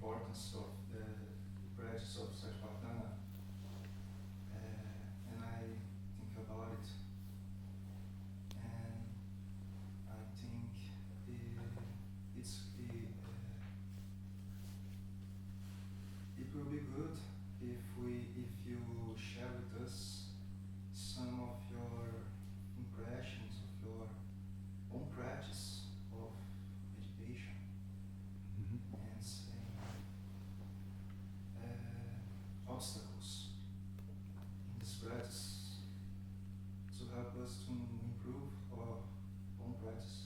importance of the practice of Satipatthana, and I think about it, and I think it will be good if you share with us some of your impressions of your own practice of meditation, and some obstacles in this practice to help us to improve our own practice.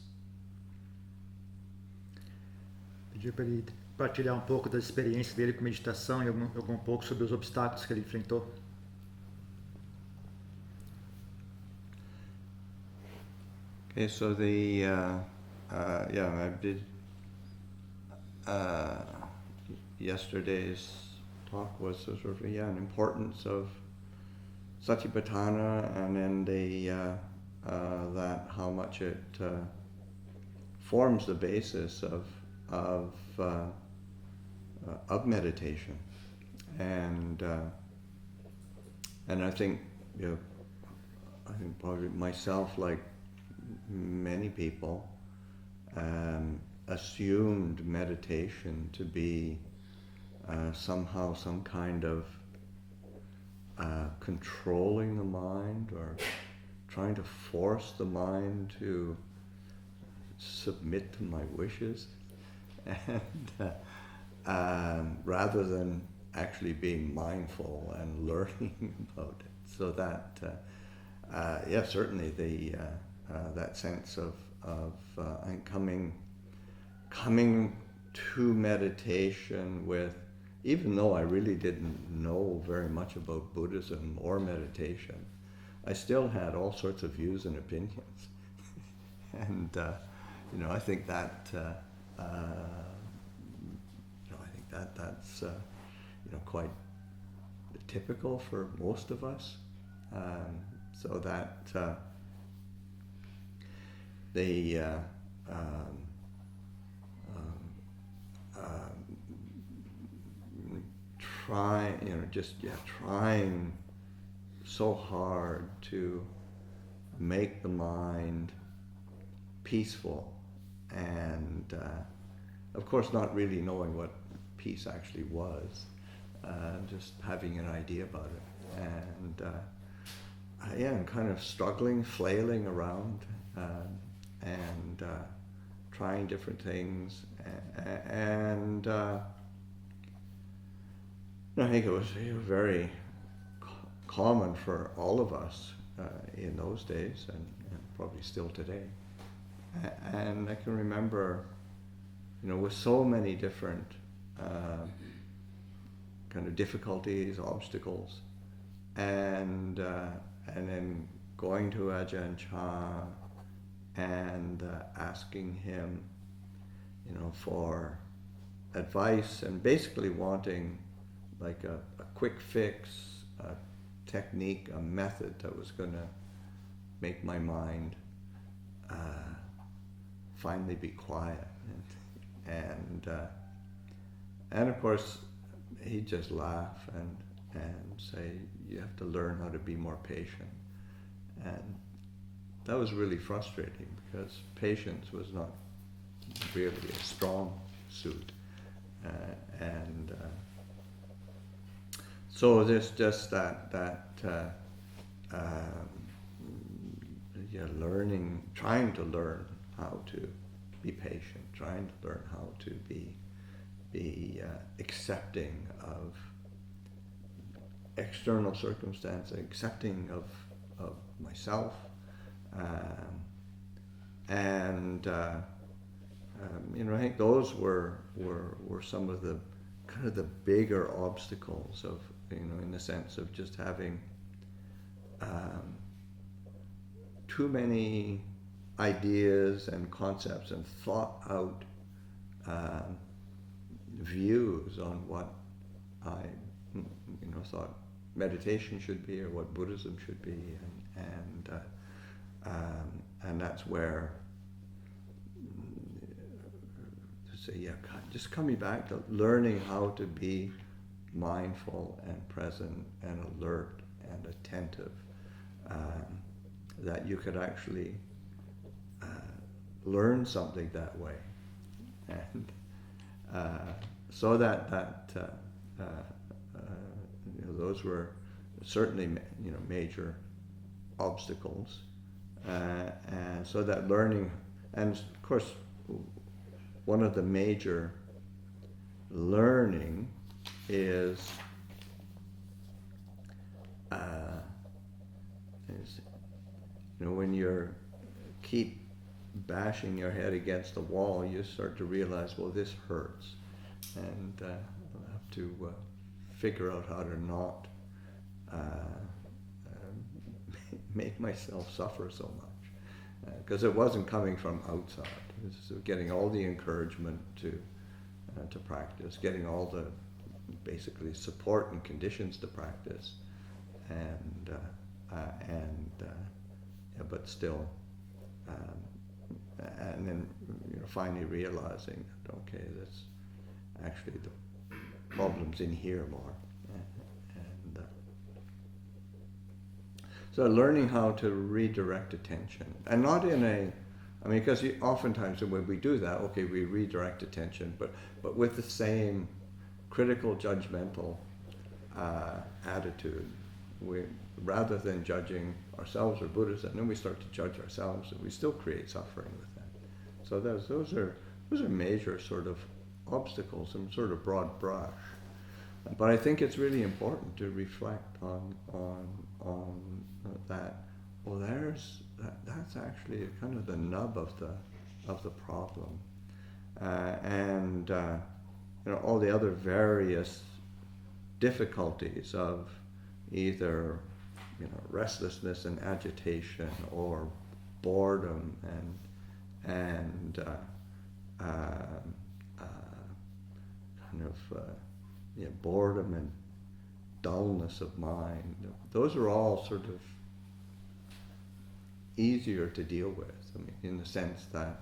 Pedir para ele partilhar um pouco da experiência dele com meditação e algum pouco sobre os obstáculos que ele enfrentou. Okay, so I did yesterday's talk was sort of an importance of Satipatthana, and then that how much it forms the basis of meditation, and I think I think probably myself, like many people, assumed meditation to be somehow some kind of controlling the mind or trying to force the mind to submit to my wishes, and rather than actually being mindful and learning about it. So that certainly that sense of and coming to meditation with, even though I really didn't know very much about Buddhism or meditation, I still had all sorts of views and opinions, and I think that that's quite typical for most of us. So that trying so hard to make the mind peaceful, and of course not really knowing what peace actually was, just having an idea about it, and kind of struggling, flailing around, and trying different things, and I think it was very common for all of us in those days, and probably still today. And I can remember, with so many different kind of difficulties, obstacles, and then going to Ajahn Chah and asking him, for advice, and basically wanting like a quick fix, a technique, a method that was going to make my mind finally be quiet, and of course he'd just laugh and say, you have to learn how to be more patient, and that was really frustrating because patience was not really a strong suit, and so there's just that learning, trying to learn how to be patient, trying to learn how to be accepting of external circumstance, accepting of myself, and I think those were some of the kind of the bigger obstacles of, in the sense of just having too many ideas and concepts and thought out views on what I thought meditation should be or what Buddhism should be, and that's where say, yeah, God, just coming back to learning how to be mindful and present and alert and attentive, that you could actually learn something that way. And so those were certainly major obstacles, and so that learning, and of course one of the major learning is when you're keep bashing your head against the wall, you start to realize, well, this hurts, and I'll have to figure out how to not make myself suffer so much, because it wasn't coming from outside. It was getting all the encouragement to practice, getting all the basically support and conditions to practice, but still, and then finally realizing that, okay, that's actually the problem's in here more, and so learning how to redirect attention, and not in a, because oftentimes when we do that, okay, we redirect attention, but with the same critical, judgmental attitude. Rather than judging ourselves or Buddhists, and then we start to judge ourselves, and we still create suffering with that. So those are major sort of obstacles, some sort of broad brush. But I think it's really important to reflect on that. Well, that's actually kind of the nub of the problem, and all the other various difficulties of either restlessness and agitation, or boredom and boredom and dullness of mind. Those are all sort of easier to deal with. In the sense that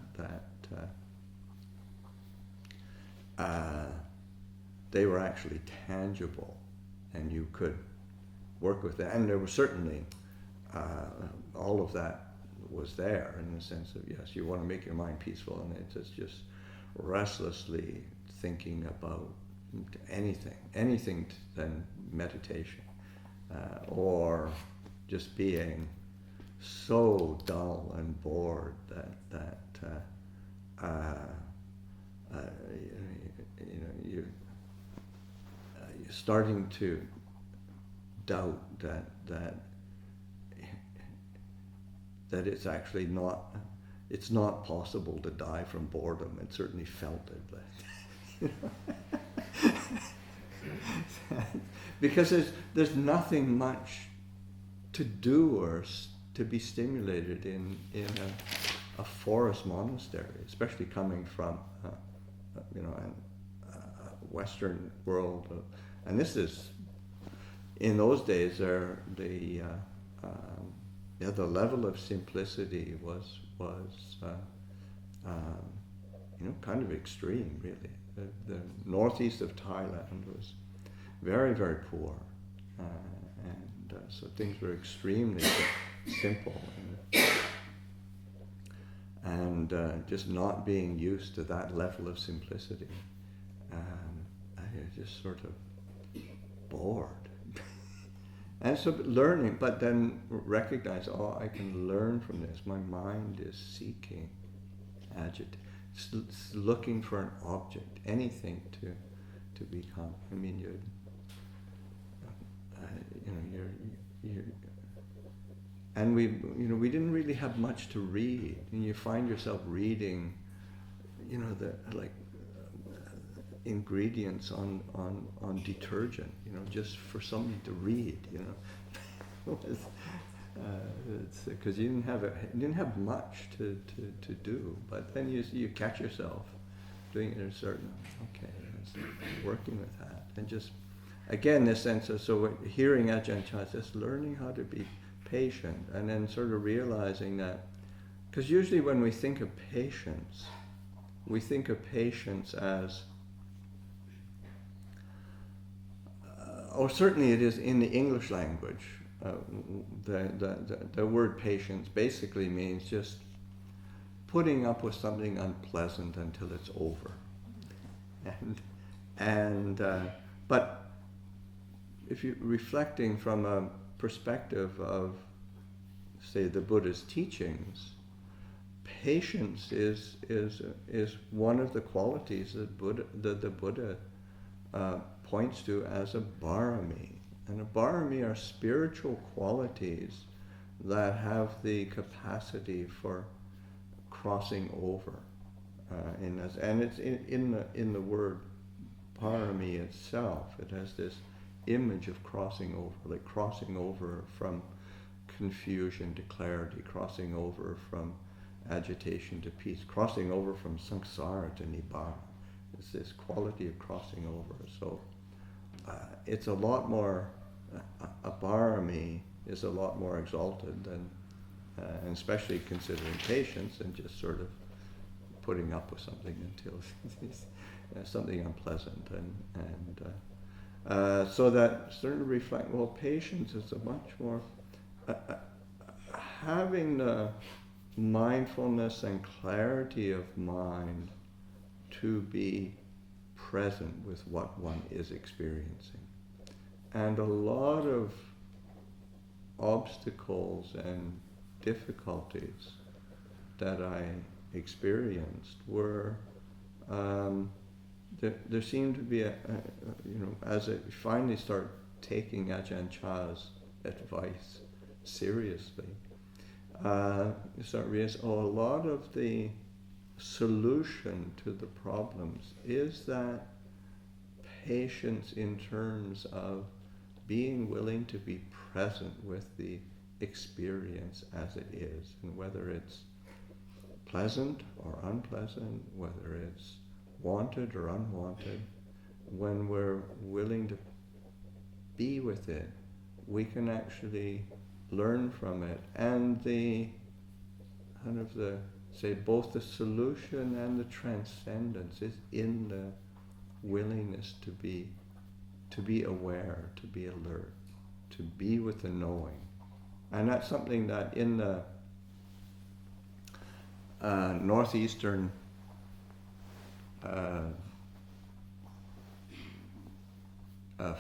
they were actually tangible, and you could work with it. And there was certainly all of that was there, in the sense of, yes, you want to make your mind peaceful, and it's just restlessly thinking about anything than meditation, or just being so dull and bored that you're starting to doubt that it's actually not possible to die from boredom. It certainly felt it, but because there's nothing much to do or to be stimulated in a forest monastery, especially coming from a Western world, and this is, in those days, the level of simplicity was kind of extreme, really. The northeast of Thailand was very, very poor, and so things were extremely simple, and just not being used to that level of simplicity, I just sort of bored. And so learning, but then recognize, I can learn from this. My mind is seeking, it's looking for an object, anything to become. And we didn't really have much to read, and you find yourself reading, ingredients on detergent, just for something to read, because you didn't have much to do. But then you catch yourself doing it in a certain, working with that, and just again this sense of hearing Ajahn Chah, just learning how to be patient, and then sort of realizing that, because usually when we think of patience, we think of patience as, or certainly it is in the English language, the word patience basically means just putting up with something unpleasant until it's over. But if you're reflecting from a perspective of, say, the Buddha's teachings, patience is one of the qualities that the Buddha points to as a barami. And a barami are spiritual qualities that have the capacity for crossing over. And it's in the word barami itself. It has this image of crossing over, like crossing over from confusion to clarity, crossing over from agitation to peace, crossing over from samsara to nibbana. It's this quality of crossing over. So it's a lot more, a barami is a lot more exalted than, and especially considering patience and just sort of putting up with something until something unpleasant. So that sort of reflect, well, patience is a much more, having the mindfulness and clarity of mind to be present with what one is experiencing. And a lot of obstacles and difficulties that I experienced were, there seemed to be as I finally start taking Ajahn Chah's advice seriously, you start realizing, a lot of the solution to the problems is that patience in terms of being willing to be present with the experience as it is, and whether it's pleasant or unpleasant, whether it's wanted or unwanted, when we're willing to be with it, we can actually learn from it. And the kind of the, say, both the solution and the transcendence is in the willingness to be aware, to be alert, to be with the knowing. And that's something that in the northeastern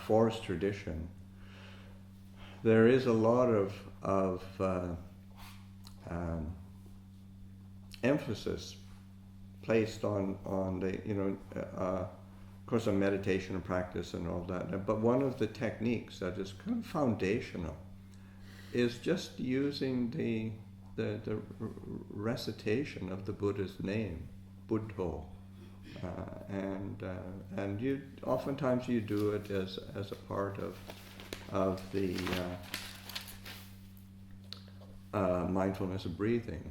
forest tradition, there is a lot of emphasis placed on the, of course, on meditation and practice and all that. But one of the techniques that is kind of foundational is just using the recitation of the Buddha's name, Buddho, and you oftentimes you do it as a part of the mindfulness of breathing.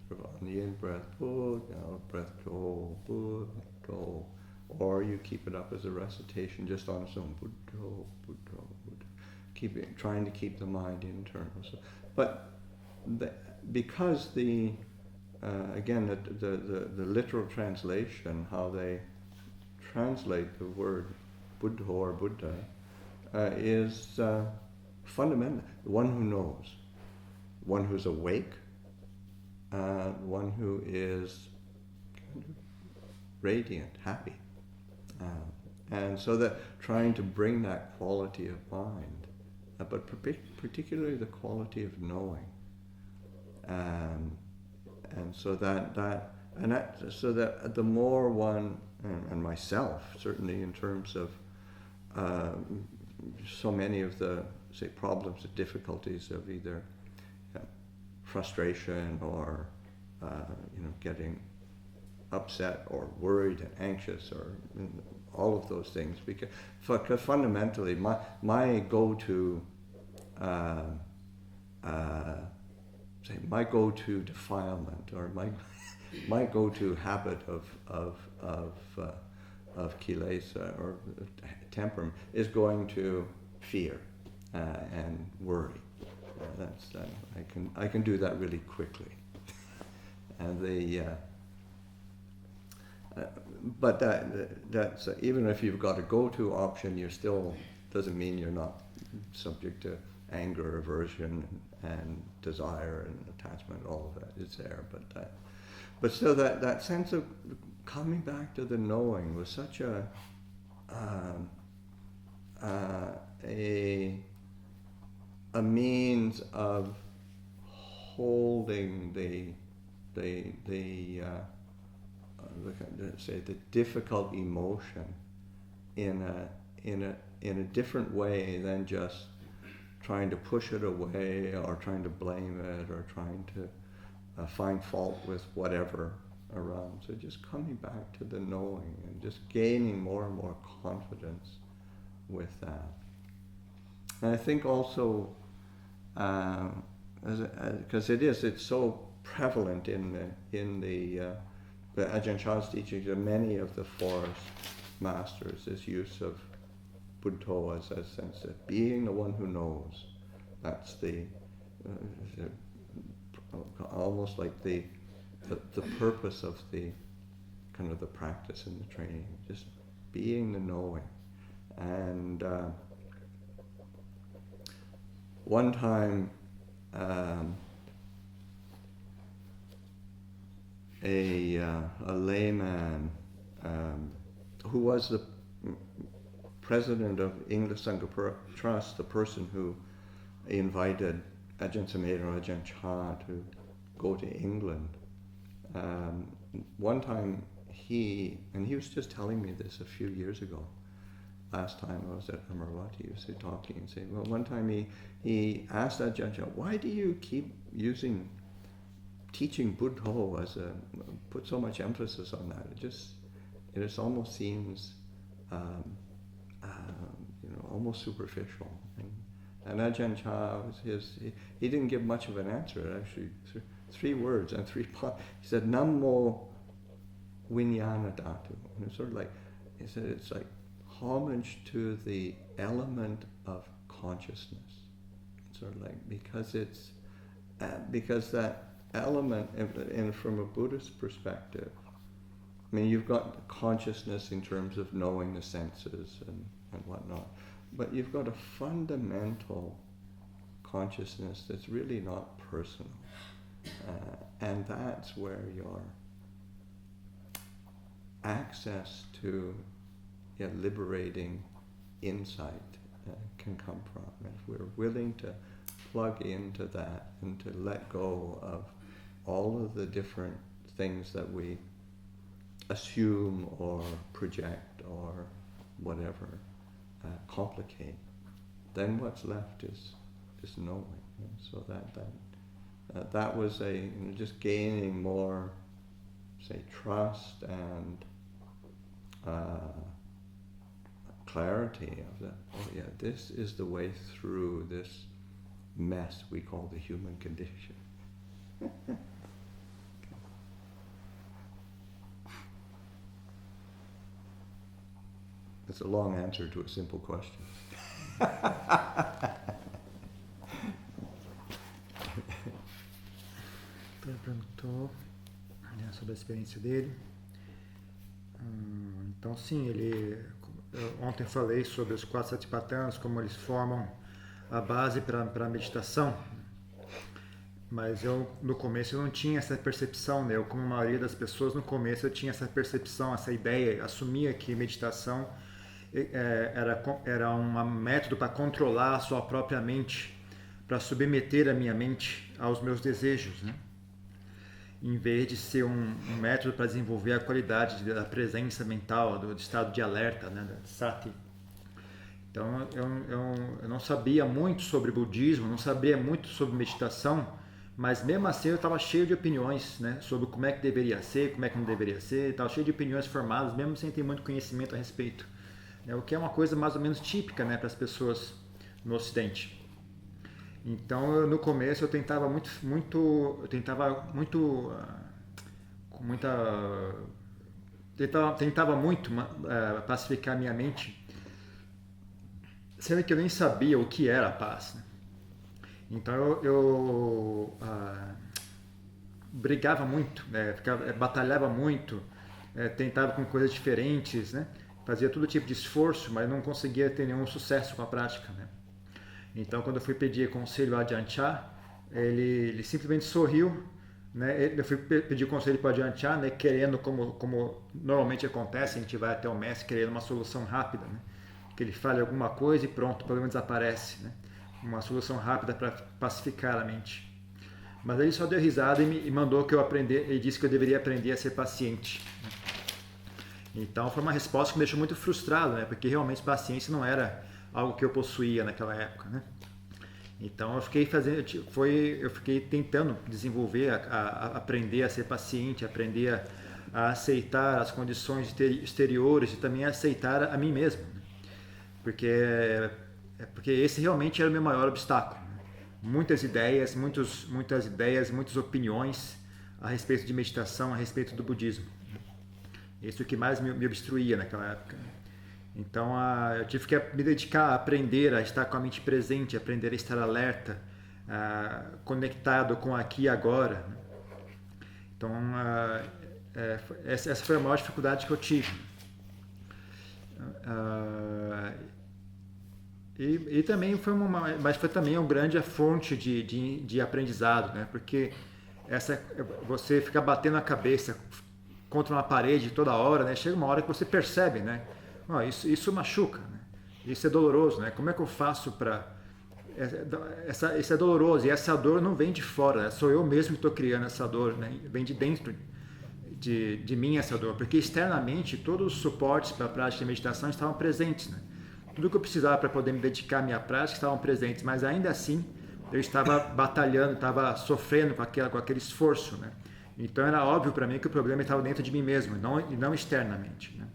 Sort of on the in breath, Buddha, out breath, go, Buddho, or you keep it up as a recitation just on its own, Buddho, Buddho, Buddho. Trying to keep the mind internal. So, but because again, the literal translation, how they translate the word Buddha or Buddha, is fundamental. One who knows, one who's awake, one who is kind of radiant, happy. And so that trying to bring that quality of mind, but particularly the quality of knowing. And so so that the more one, and myself certainly, in terms of so many of the, say, problems and difficulties of either frustration or getting upset or worried and anxious or all of those things, because fundamentally my go-to my go-to defilement, or my go-to habit of kilesa or temperament is going to fear and worry. That's I can do that really quickly, and but that's even if you've got a go-to option, you're still doesn't mean you're not subject to anger, aversion, and desire and attachment. All of that is there, but still that sense of coming back to the knowing was such a means of holding the difficult emotion in a different way than just trying to push it away or trying to blame it or trying to find fault with whatever around. So just coming back to the knowing and just gaining more and more confidence with that. And I think also, because it's so prevalent in the Ajahn Chah's teachings and many of the forest masters, this use of Buddho as a sense of being the one who knows. That's almost like the purpose of the kind of the practice and the training, just being the knowing. And one time a layman who was the president of English Sangha Trust, the person who invited Ajahn Sumedho or Ajahn Chah to go to England. One time he was just telling me this a few years ago. Last time I was at Amaravati, he was talking and saying, well, one time he asked Ajahn Chah, why do you keep teaching Buddho put so much emphasis on that? It just almost seems almost superficial. And Ajahn Chah, he didn't give much of an answer, actually. 3 words and 3 parts. He said, Nammo Vinyana Dhatu. And it's sort of like, he said, it's like homage to the element of consciousness. It's sort of like, because that element, and from a Buddhist perspective, I mean, you've got consciousness in terms of knowing the senses and whatnot, but you've got a fundamental consciousness that's really not personal. And that's where your access to liberating insight can come from. If we're willing to plug into that and to let go of all of the different things that we assume or project or whatever complicate, then what's left is knowing. So that was just gaining more, say, trust and clarity of that. Oh yeah, this is the way through this mess we call the human condition. It's a long answer to a simple question. Ele perguntou sobre a experiência dele. Então, sim, ontem eu falei sobre os 4 satipatthanas, como eles formam a base para a meditação, mas no começo eu não tinha essa percepção, né? Eu, como a maioria das pessoas, no começo eu tinha essa percepção, essa ideia, assumia que meditação era um método para controlar a sua própria mente, para submeter a minha mente aos meus desejos, né? Em vez de ser um método para desenvolver a qualidade da presença mental, do estado de alerta, né, da sati. Então eu não sabia muito sobre budismo, não sabia muito sobre meditação, mas mesmo assim eu estava cheio de opiniões, né, sobre como é que deveria ser, como é que não deveria ser, estava cheio de opiniões formadas, mesmo sem ter muito conhecimento a respeito, né, o que é uma coisa mais ou menos típica, né, para as pessoas no Ocidente. Então, no começo eu tentava pacificar minha mente, sendo que eu nem sabia o que era a paz, né? Então eu brigava muito, batalhava muito tentava com coisas diferentes, né? Fazia todo tipo de esforço, mas não conseguia ter nenhum sucesso com a prática, né? Então, quando eu fui pedir conselho a Ajahn Chah, ele simplesmente sorriu, né? Eu fui pedir conselho para Ajahn Chah, né? Querendo, como normalmente acontece, a gente vai até o mestre querendo uma solução rápida, né? Que ele fale alguma coisa e pronto, o problema desaparece, né? Uma solução rápida para pacificar a mente. Mas ele só deu risada e mandou que eu aprender, e disse que eu deveria aprender a ser paciente, né? Então foi uma resposta que me deixou muito frustrado, né? Porque realmente paciência não era algo que eu possuía naquela época, né? Então eu fiquei tentando desenvolver, aprender a ser paciente, aprender a aceitar as condições exteriores e também a aceitar a mim mesmo, né? Porque esse realmente era o meu maior obstáculo, né? Muitas ideias, muitas opiniões a respeito de meditação, a respeito do budismo. Isso é o que mais me obstruía naquela época. Então eu tive que me dedicar a aprender a estar com a mente presente, aprender a estar alerta, conectado com aqui e agora. Então essa foi a maior dificuldade que eu tive. E também mas foi também uma grande fonte de aprendizado, né? Porque você ficar batendo a cabeça contra uma parede toda hora, né? Chega uma hora que você percebe, né? Isso machuca, né? Isso é doloroso, né? Como é que eu faço para... Isso é doloroso e essa dor não vem de fora, né? Sou eu mesmo que estou criando essa dor, né? Vem de dentro de mim essa dor, porque externamente todos os suportes para a prática de meditação estavam presentes, né? Tudo que eu precisava para poder me dedicar à minha prática estavam presentes, mas ainda assim eu estava batalhando, estava sofrendo com aquele esforço, né? Então era óbvio para mim que o problema estava dentro de mim mesmo e não externamente, né?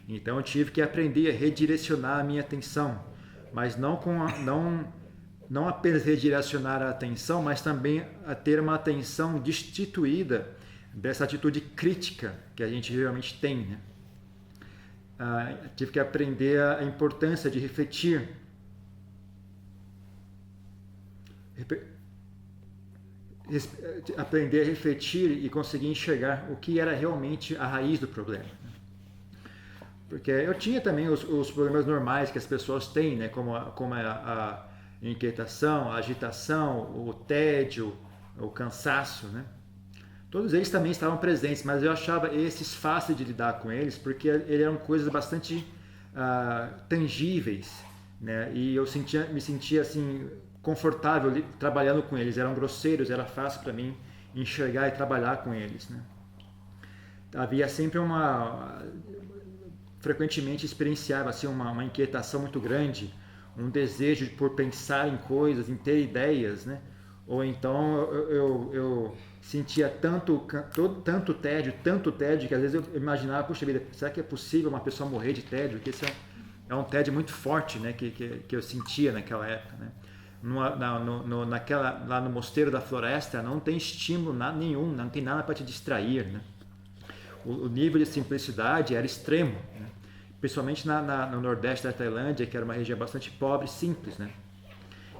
Então eu tive que aprender a redirecionar a minha atenção, mas não apenas redirecionar a atenção, mas também a ter uma atenção destituída dessa atitude crítica que a gente realmente tem, né? Tive que aprender a importância de refletir. Aprender a refletir e conseguir enxergar o que era realmente a raiz do problema. Porque eu tinha também os problemas normais que as pessoas têm, né? Como a inquietação, a agitação, o tédio, o cansaço, né? Todos eles também estavam presentes, mas eu achava esses fáceis de lidar com eles, porque eles eram coisas bastante tangíveis, né? E eu me sentia assim confortável trabalhando com eles. Eram grosseiros, era fácil para mim enxergar e trabalhar com eles, né? Havia sempre frequentemente experienciava assim uma inquietação muito grande, um desejo por pensar em coisas, em ter ideias, né? Ou então eu sentia tanto tédio que às vezes eu imaginava, puxa vida, será que é possível uma pessoa morrer de tédio? Porque esse é um tédio muito forte, né? Que eu sentia naquela época, né? Lá no mosteiro da floresta não tem estímulo nenhum, não tem nada para te distrair, né? O nível de simplicidade era extremo, né? Principalmente no nordeste da Tailândia, que era uma região bastante pobre e simples, né?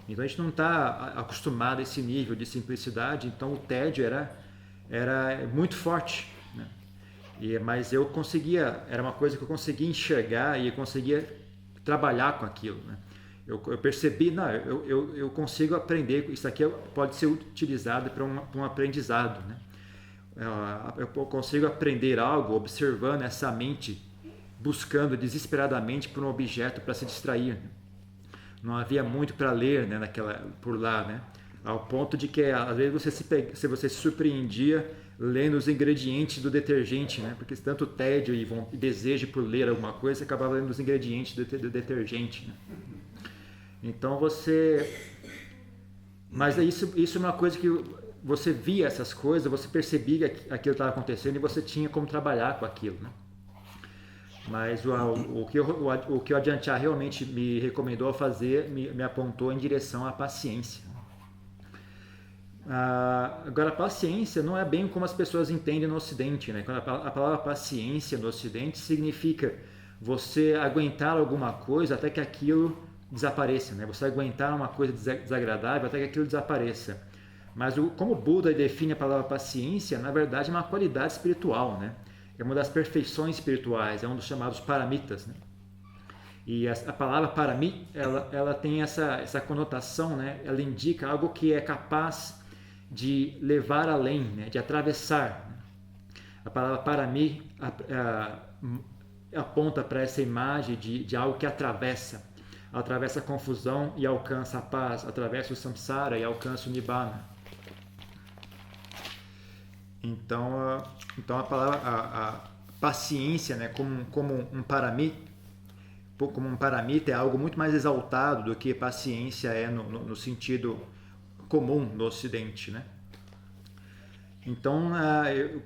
Então a gente não está acostumado a esse nível de simplicidade, então o tédio era muito forte, né? Mas era uma coisa que eu conseguia enxergar e eu conseguia trabalhar com aquilo, né? Eu percebi, eu consigo aprender, isso aqui pode ser utilizado para um aprendizado, né? Eu consigo aprender algo observando essa mente buscando desesperadamente por um objeto para se distrair, né? Não havia muito para ler, né, por lá, né? Ao ponto de que às vezes você se surpreendia lendo os ingredientes do detergente, né? Porque tanto tédio e desejo por ler alguma coisa, você acabava lendo os ingredientes do detergente, né? Então mas isso é uma coisa que você via essas coisas, você percebia que aquilo estava acontecendo e você tinha como trabalhar com aquilo, né? Mas o que o Ajahn Chah realmente me recomendou a fazer, me apontou em direção à paciência. Agora, a paciência não é bem como as pessoas entendem no Ocidente, né? A palavra paciência no Ocidente significa você aguentar alguma coisa até que aquilo desapareça, né? Você aguentar uma coisa desagradável até que aquilo desapareça. Mas como o Buda define a palavra paciência, na verdade é uma qualidade espiritual, né? é uma das perfeições espirituais, é um dos chamados paramitas, né? E a palavra parami, ela tem essa conotação, né? Ela indica algo que é capaz de levar além, né? De atravessar. A palavra parami aponta para essa imagem de algo que atravessa a confusão e alcança a paz, atravessa o samsara e alcança o nibbana. Então a palavra a paciência, né, como um paramita é algo muito mais exaltado do que paciência é no sentido comum no Ocidente, né? Então,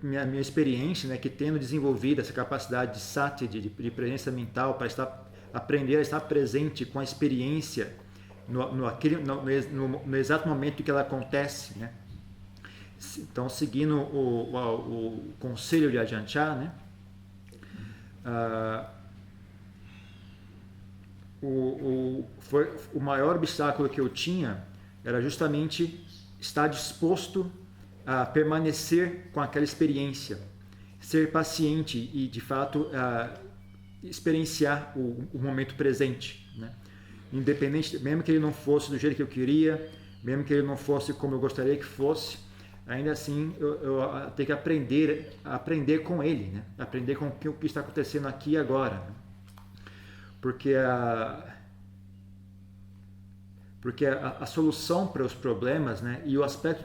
minha experiência, né, que tendo desenvolvido essa capacidade de sati, de presença mental, para aprender a estar presente com a experiência no exato momento que ela acontece, né? Então, seguindo o conselho de Ajahn Chah, né? O maior obstáculo que eu tinha era justamente estar disposto a permanecer com aquela experiência, ser paciente e, de fato, experienciar o momento presente, né? Independente, mesmo que ele não fosse do jeito que eu queria, mesmo que ele não fosse como eu gostaria que fosse, ainda assim eu tenho que aprender com ele, né? Aprender com o que está acontecendo aqui e agora, né? Porque a solução para os problemas, né, e o aspecto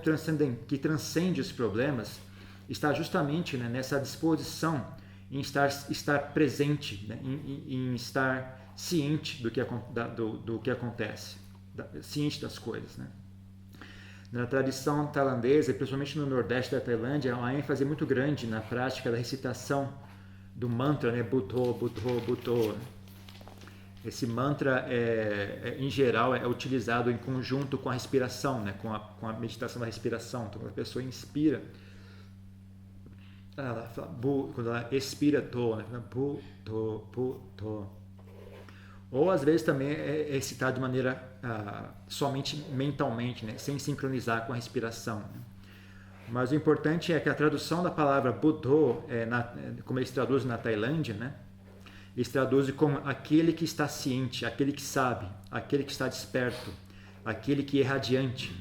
que transcende os problemas está justamente, né, nessa disposição em estar presente, né, em estar ciente do que acontece, ciente das coisas, né. Na tradição tailandesa, e principalmente no nordeste da Tailândia, há uma ênfase muito grande na prática da recitação do mantra, né, Buddho, Buddho, Buddho. Esse mantra, em geral, é utilizado em conjunto com a respiração, né? com a meditação da respiração. Então, quando a pessoa inspira, ela fala bu, quando ela expira, to, né? Bu, to. Ou, às vezes, também é recitado de maneira somente mentalmente, né? Sem sincronizar com a respiração, né? Mas o importante é que a tradução da palavra Buddho, como eles traduzem na Tailândia, né? Eles traduzem como aquele que está ciente, aquele que sabe, aquele que está desperto, aquele que é radiante.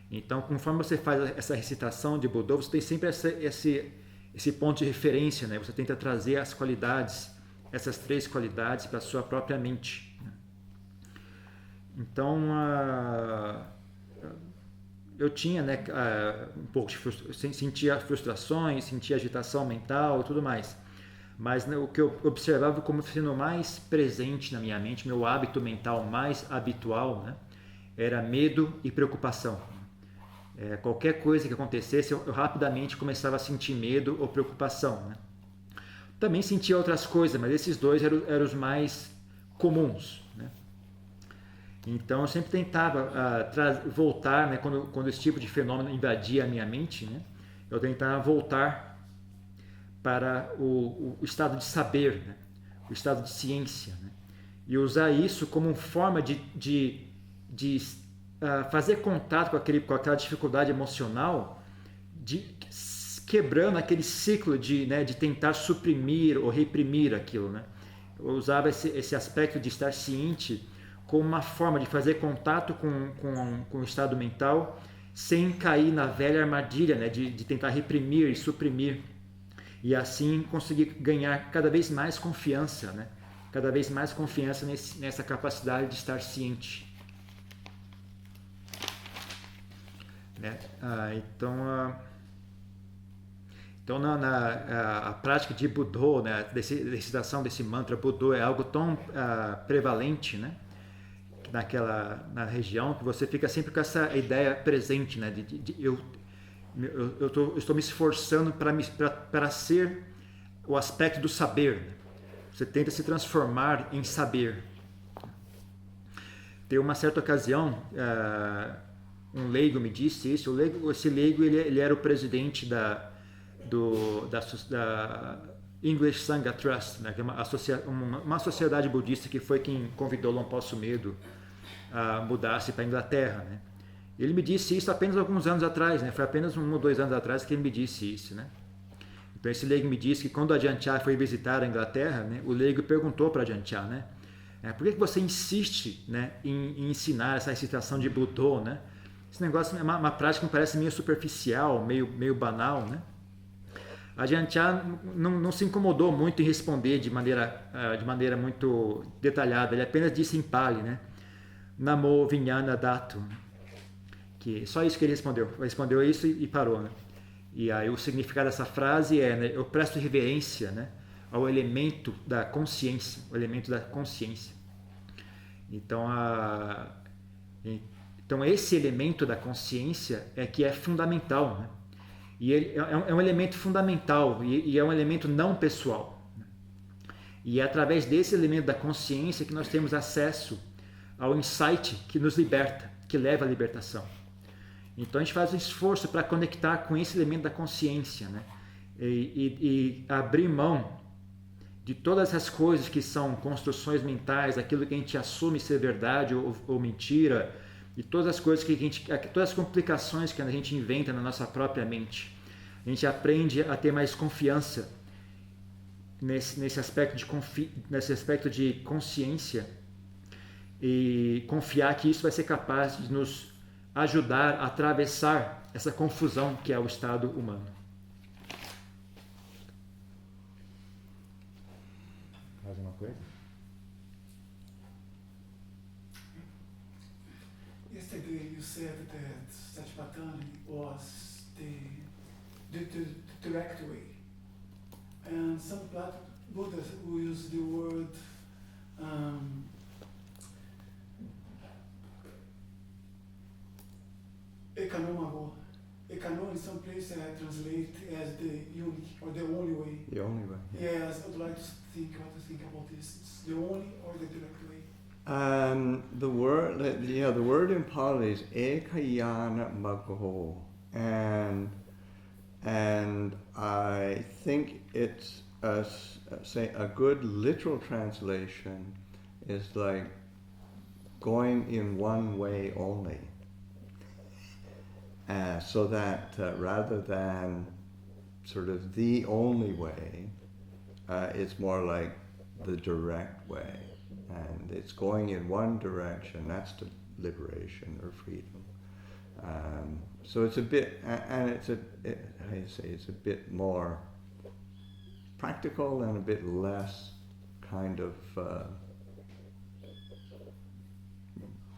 Então, conforme você faz essa recitação de Buddha, você tem sempre esse ponto de referência, né? Você tenta trazer as qualidades, essas 3 qualidades para a sua própria mente. Então, eu tinha, né, um pouco de sentia frustrações, sentia agitação mental e tudo mais. Mas, né, o que eu observava como sendo mais presente na minha mente, meu hábito mental mais habitual, né, era medo e preocupação. Qualquer coisa que acontecesse, eu rapidamente começava a sentir medo ou preocupação, né. Também sentia outras coisas, mas esses dois eram os mais comuns, né. Então eu sempre tentava voltar, né, quando esse tipo de fenômeno invadia a minha mente, né, eu tentava voltar para o estado de saber, né? O estado de ciência, né? E usar isso como forma de fazer contato com aquela dificuldade emocional, quebrando aquele ciclo de tentar suprimir ou reprimir aquilo, né? Eu usava esse aspecto de estar ciente como uma forma de fazer contato com o estado mental sem cair na velha armadilha, né? De tentar reprimir e suprimir. E assim conseguir ganhar cada vez mais confiança, né? Cada vez mais confiança nessa capacidade de estar ciente, né? Então a prática de Buddho, né? Da recitação desse mantra Buddho é algo tão prevalente, né? Na região, que você fica sempre com essa ideia presente, né? Eu estou me esforçando para ser o aspecto do saber. Você tenta se transformar em saber. Tem uma certa ocasião, um leigo me disse isso. Esse leigo ele era o presidente da English Sangha Trust, né, que é uma sociedade budista que foi quem convidou Lompo Sumedo a mudar-se para a Inglaterra, né? Ele me disse isso apenas alguns anos atrás, né? Foi apenas 1 ou 2 anos atrás que ele me disse isso, né? Então esse leigo me disse que quando Ajahn Chah foi visitar a Inglaterra, né, o leigo perguntou para Ajahn Chah, né, por que você insiste, né, em ensinar essa recitação de Budô, né? Esse negócio é uma prática que me parece meio superficial, meio banal, né? Ajahn Chah não se incomodou muito em responder de maneira muito detalhada. Ele apenas disse em Pali, né? Namo Vijnana Dhatu. Que só isso que ele respondeu. Ele respondeu isso e parou, né? E aí o significado dessa frase é, né, eu presto reverência, né, ao elemento da consciência, o elemento da consciência. Então, então esse elemento da consciência é que é fundamental, né? E ele é um elemento fundamental e é um elemento não pessoal. E é através desse elemento da consciência que nós temos acesso ao insight que nos liberta, que leva à libertação. Então a gente faz um esforço para conectar com esse elemento da consciência, né? E abrir mão de todas as coisas que são construções mentais, aquilo que a gente assume ser verdade ou mentira, e todas as coisas todas as complicações que a gente inventa na nossa própria mente. A gente aprende a ter mais confiança nesse aspecto de consciência e confiar que isso vai ser capaz de nos ajudar a atravessar essa confusão que é o estado humano. Mais uma coisa? Yesterday you said that Satipatthana was the direct way, and some Buddhas who use the word Ekanomago. Ekano in some places translate as the unique or the only way. The only way. Yes, I would like to think about this. It's the only or the direct way. The word in Pali is ekayana magho, and I think it's a good literal translation is like going in one way only. So that rather than sort of the only way, it's more like the direct way. And it's going in one direction, that's the liberation or freedom. So it's a bit, and it's a bit more practical and a bit less kind of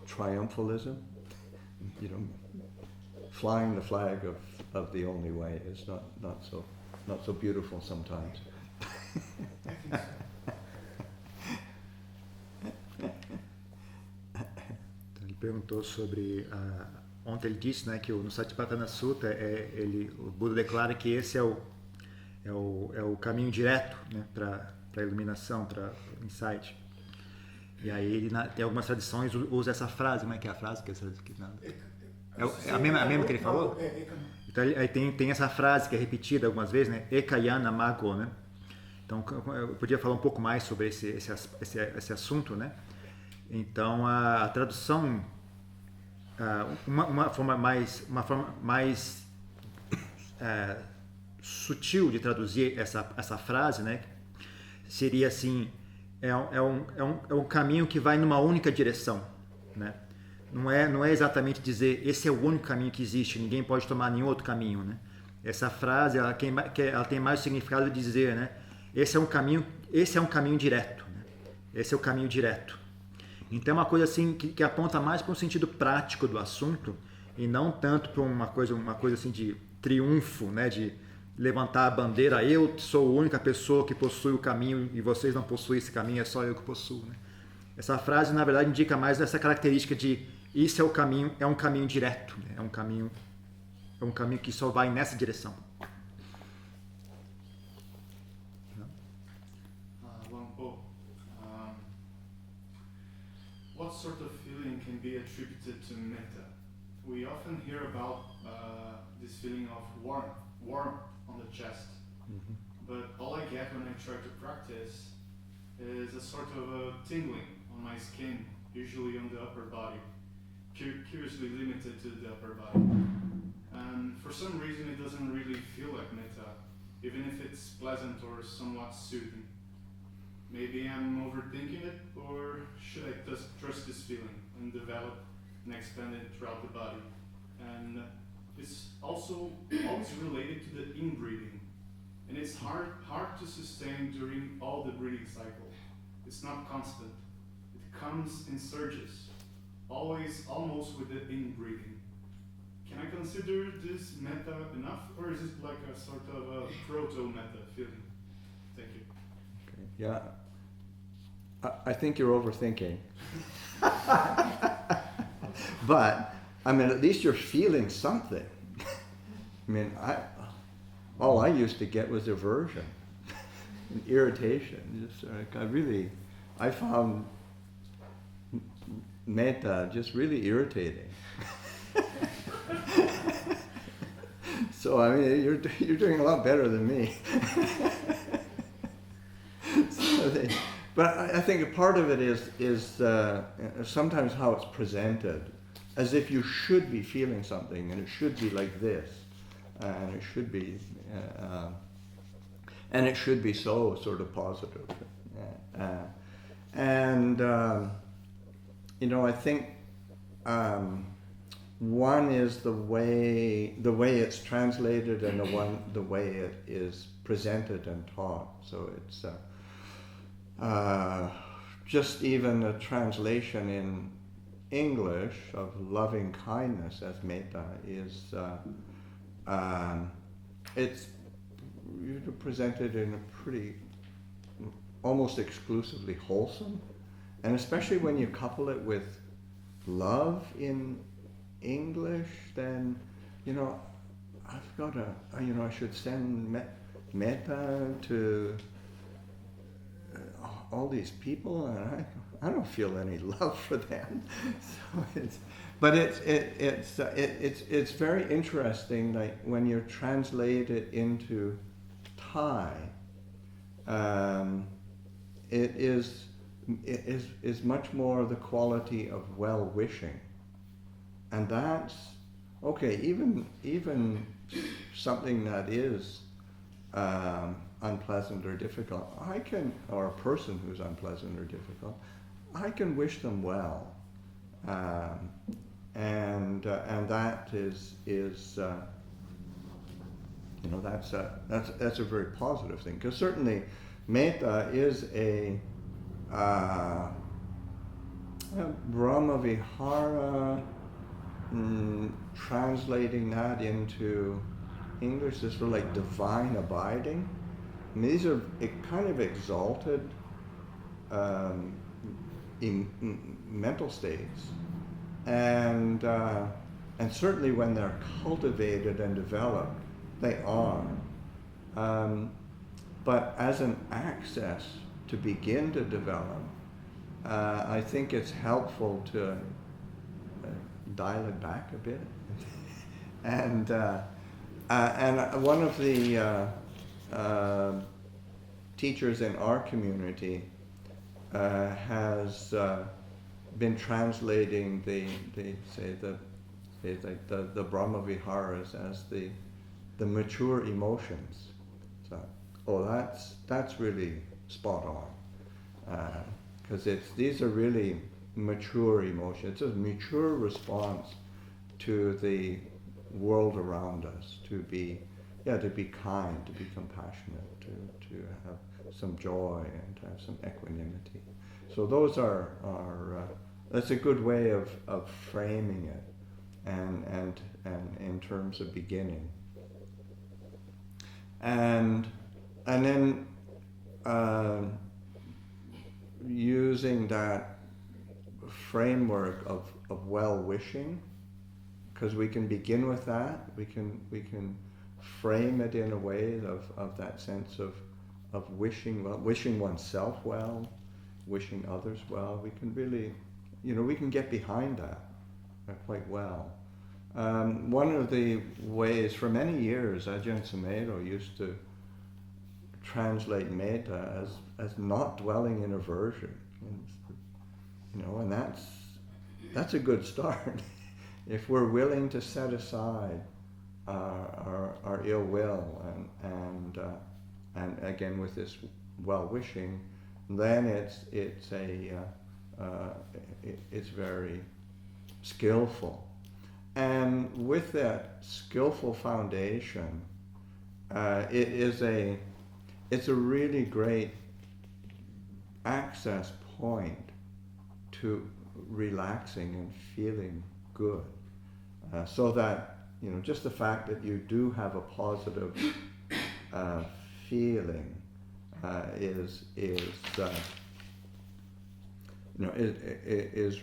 triumphalism. You know, flying the flag of the only way is not so beautiful sometimes. I think so. Ele perguntou sobre ontem ele disse, né, que no Satipatthana Sutta o Buda declara que esse é o caminho direto, né, para a iluminação, para o insight. E aí ele tem algumas tradições usa essa frase, como é que é a frase que é a mesma que ele falou? Então aí tem essa frase que é repetida algumas vezes, né? Ekayana Mago, né? Então eu podia falar um pouco mais sobre esse assunto, né? Então a tradução, uma forma mais sutil de traduzir essa frase, né? Seria assim, é um caminho que vai numa única direção, né? Não é exatamente dizer esse é o único caminho que existe, ninguém pode tomar nenhum outro caminho, né? Essa frase ela tem mais o significado de dizer, né? Esse é um caminho direto, né? Esse é o caminho direto. Então é uma coisa assim que aponta mais para um sentido prático do assunto e não tanto para uma coisa assim de triunfo, né? De levantar a bandeira, eu sou a única pessoa que possui o caminho e vocês não possuem esse caminho, é só eu que possuo, né? Essa frase na verdade indica mais essa característica de isso é um caminho direto, né? É um caminho que só vai nessa direção. What sort of feeling can be attributed to metta? We often hear about this feeling of warm on the chest, but all I get when I try to practice is a sort of a tingling on my skin, usually on the upper body, curiously limited to the upper body. And for some reason it doesn't really feel like metta. even if it's pleasant or somewhat soothing. Maybe I'm overthinking it, or should I just trust this feeling and develop and expand it throughout the body? And it's also always related to the in-breathing. And it's hard to sustain during all the breathing cycle. It's not constant. It comes in surges, always almost with the in-breathing. Can I consider this metta enough, or is it like a sort of a proto-metta feeling? Thank you. Okay. Yeah. I think you're overthinking. But, I mean, at least you're feeling something. I mean, all I used to get was aversion, and irritation. Just, I found metta just really irritating. So, I mean, you're doing a lot better than me. But I think a part of it is sometimes how it's presented, as if you should be feeling something, and it should be like this, and it should be so sort of positive. I think one is the way it's translated, and the way it is presented and taught. So it's just even a translation in English of loving kindness as metta is it's presented in a pretty almost exclusively wholesome, and especially when you couple it with love in English, then I've got I should send metta to all these people, and I don't feel any love for them. So it's very interesting. Like when you translate it into Thai, it is much more the quality of well-wishing, and that's okay. Even something that is unpleasant or difficult, or a person who's unpleasant or difficult, I can wish them well, and that is that's a very positive thing, because certainly metta is a Brahmavihara. Translating that into English is sort of like divine abiding. I mean, these are kind of exalted mental states, and certainly when they're cultivated and developed, they are. But as an access to begin to develop, I think it's helpful to dial it back a bit, and one of the teachers in our community has been translating the Brahmaviharas as the mature emotions. So, that's really spot on, because these are really mature emotions. It's a mature response to the world around us, to be kind, to be compassionate, to have some joy, and to have some equanimity. So those are that's a good way of framing it, and in terms of beginning, and then using that framework of well-wishing, because we can begin with that. We can frame it in a way of that sense of wishing well, wishing oneself well, wishing others well. We can really, we can get behind that quite well. One of the ways, for many years, Ajahn Sumedho used to translate metta as not dwelling in aversion. And that's a good start. If we're willing to set aside our ill will and again with this well wishing, then it's very skillful, and with that skillful foundation, it's a really great access point to relaxing and feeling good, so that just the fact that you do have a positive feeling is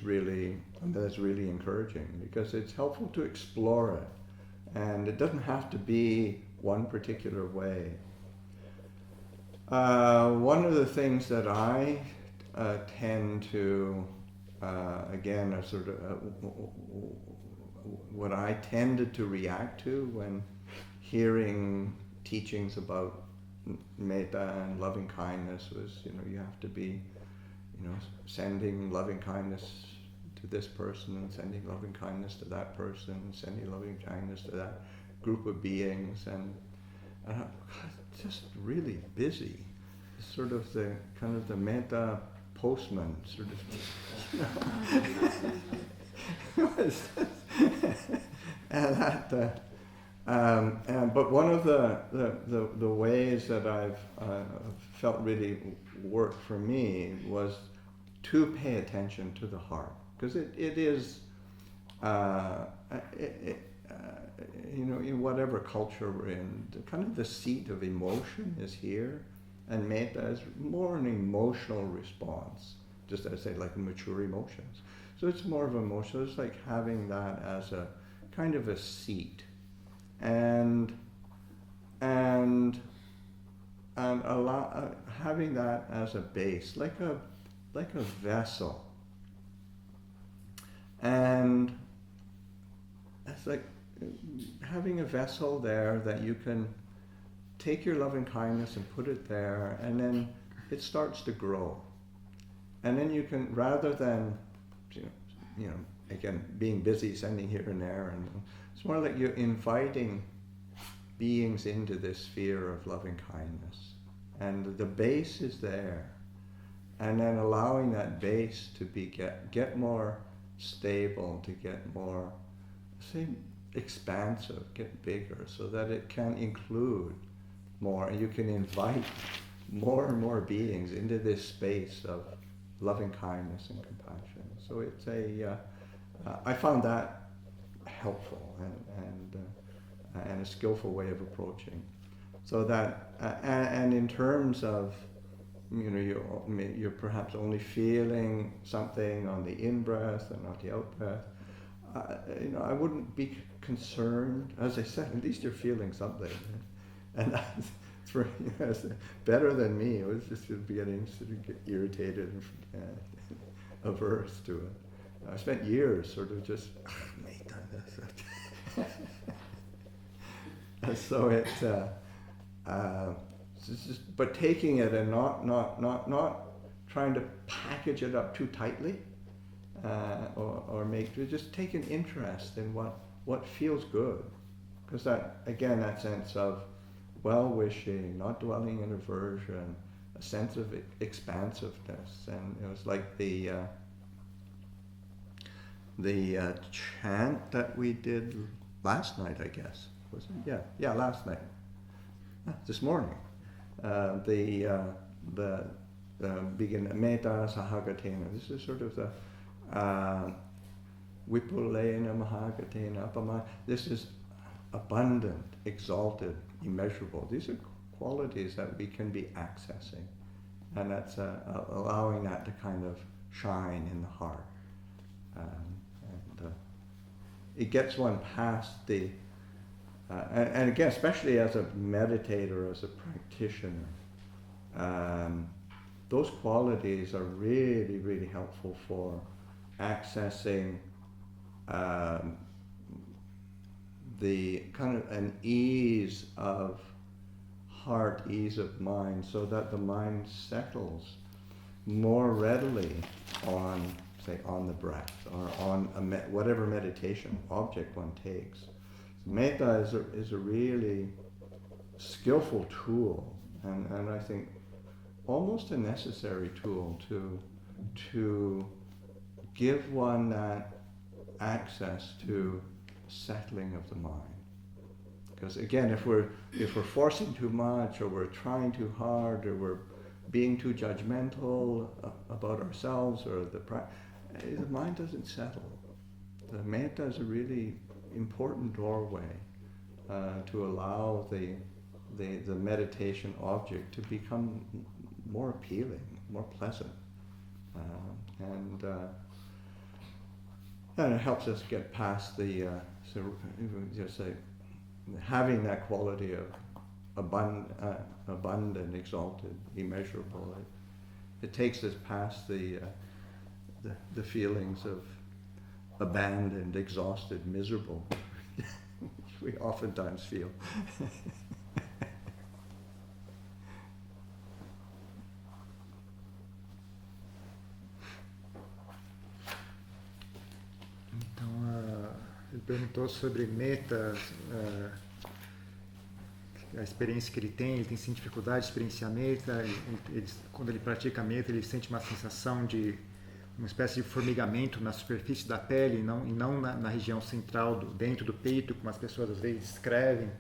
really, that's really encouraging, because it's helpful to explore it, and it doesn't have to be one particular way. One of the things that I tend to, again, a sort of what I tended to react to when hearing teachings about metta and loving kindness was, you have to be, sending loving kindness to this person and sending loving kindness to that person and sending loving kindness to that group of beings, and it's just really busy. It's sort of the kind of the metta postman sort of. And that, but one of the ways that I've felt really worked for me was to pay attention to the heart, because it is, in whatever culture we're in, kind of the seat of emotion is here, and metta is more an emotional response, just as I say, like mature emotions. So it's more of emotion. It's like having that as a kind of a seat, and having that as a base, like a vessel, and it's like having a vessel there that you can take your loving kindness and put it there, and then it starts to grow, and then you can, rather than again being busy sending here and there, and it's more like you're inviting beings into this sphere of loving kindness, and the base is there, and then allowing that base to get more stable, to get more, say, expansive, get bigger, so that it can include more, and you can invite more and more beings into this space of loving kindness and compassion. So it's I found that helpful and a skillful way of approaching. So that, and in terms of, you're perhaps only feeling something on the in-breath and not the out-breath, I wouldn't be concerned. As I said, at least you're feeling something. And that's better than me. It was just beginning to get irritated and averse to it. I spent years sort of just, and so it's just, but taking it and not trying to package it up too tightly, or just take an interest in what feels good, because that, again, that sense of well-wishing, not dwelling in aversion, a sense of expansiveness. And it was like the chant that we did last night, I guess. Was it? Yeah, last night. This morning. The begin metta sahagatena. This is sort of the vipulena mahagatena apama. This is abundant, exalted, immeasurable. These are qualities that we can be accessing, and that's allowing that to kind of shine in the heart, and it gets one past the and again, especially as a meditator, as a practitioner, those qualities are really, really helpful for accessing the kind of an ease of heart, ease of mind, so that the mind settles more readily on, say, on the breath, or on whatever meditation object one takes. Metta is a really skillful tool, and I think almost a necessary tool to give one that access to settling of the mind. Because again, if we're forcing too much, or we're trying too hard, or we're being too judgmental about ourselves or the mind doesn't settle. The metta is a really important doorway to allow the meditation object to become more appealing, more pleasant, and it helps us get past having that quality of abundant, exalted, immeasurable. It takes us past the feelings of abandoned, exhausted, miserable, which we oftentimes feel. Então, ele perguntou sobre meta, a experiência que ele tem sente dificuldade de experienciar meta, quando ele pratica meta, ele sente uma sensação de uma espécie de formigamento na superfície da pele e não na região central, dentro do peito, como as pessoas às vezes descrevem.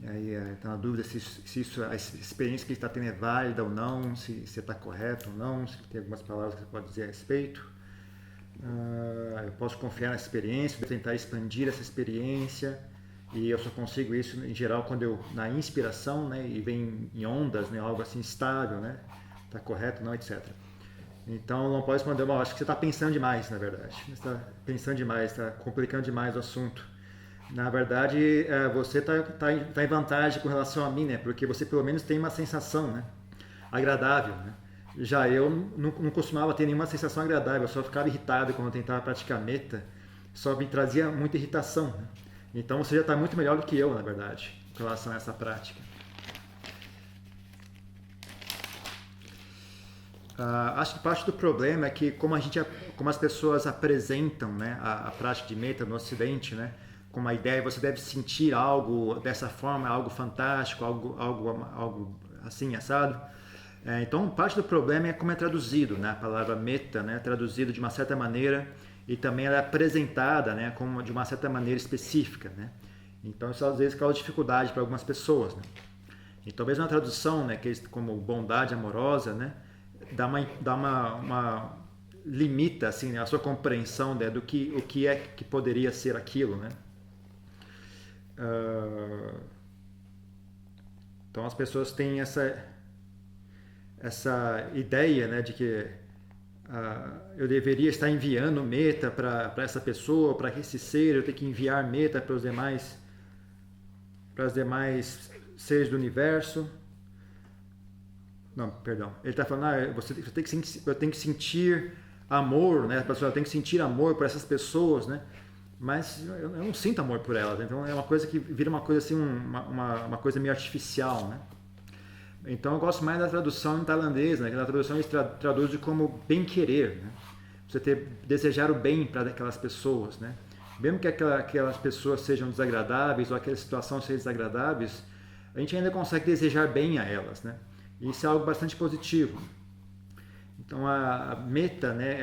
E aí está na dúvida se a experiência que ele está tendo é válida ou não, se está correto ou não, se tem algumas palavras que você pode dizer a respeito. Eu posso confiar nessa experiência, tentar expandir essa experiência, e eu só consigo isso em geral quando eu, na inspiração, né, e vem em ondas, né, algo assim estável, né, está correto, não, etc. Então não pode responder, acho que você está pensando demais, na verdade, você está pensando demais, está complicando demais o assunto. Na verdade, você está em vantagem com relação a mim, né, porque você pelo menos tem uma sensação, né, agradável, né. Já eu não costumava ter nenhuma sensação agradável, eu só ficava irritado quando eu tentava praticar metta, só me trazia muita irritação, né? Então você já está muito melhor do que eu, na verdade, com relação a essa prática. Acho que parte do problema é que como as pessoas apresentam, né, a prática de metta no Ocidente, né, com uma ideia, você deve sentir algo dessa forma, algo fantástico, algo assim, assado. Então, parte do problema é como é traduzido, né? A palavra metta, né? É traduzido de uma certa maneira e também ela é apresentada, né? Como de uma certa maneira específica, né? Então, isso às vezes causa dificuldade para algumas pessoas, né? E talvez uma tradução, né? Que é como bondade amorosa, né? Dá uma limita, assim, né? A sua compreensão, né? Do que o que é que poderia ser aquilo, né? Então, as pessoas têm essa ideia, né, de que eu deveria estar enviando metta para essa pessoa, para esse ser, eu tenho que enviar metta para os demais seres do universo. Não, perdão. Ele está falando, eu tenho que sentir amor, né? A pessoa tem que sentir amor por essas pessoas, né? Mas eu não sinto amor por elas. Então é uma coisa que vira uma coisa assim, uma coisa meio artificial, né? Então eu gosto mais da tradução em tailandês, né? Que na tradução eles traduzem como bem-querer, né? Você desejar o bem para aquelas pessoas, né? Mesmo que aquelas pessoas sejam desagradáveis ou aquelas situações sejam desagradáveis, a gente ainda consegue desejar bem a elas, né? E isso é algo bastante positivo. Então a metta, né,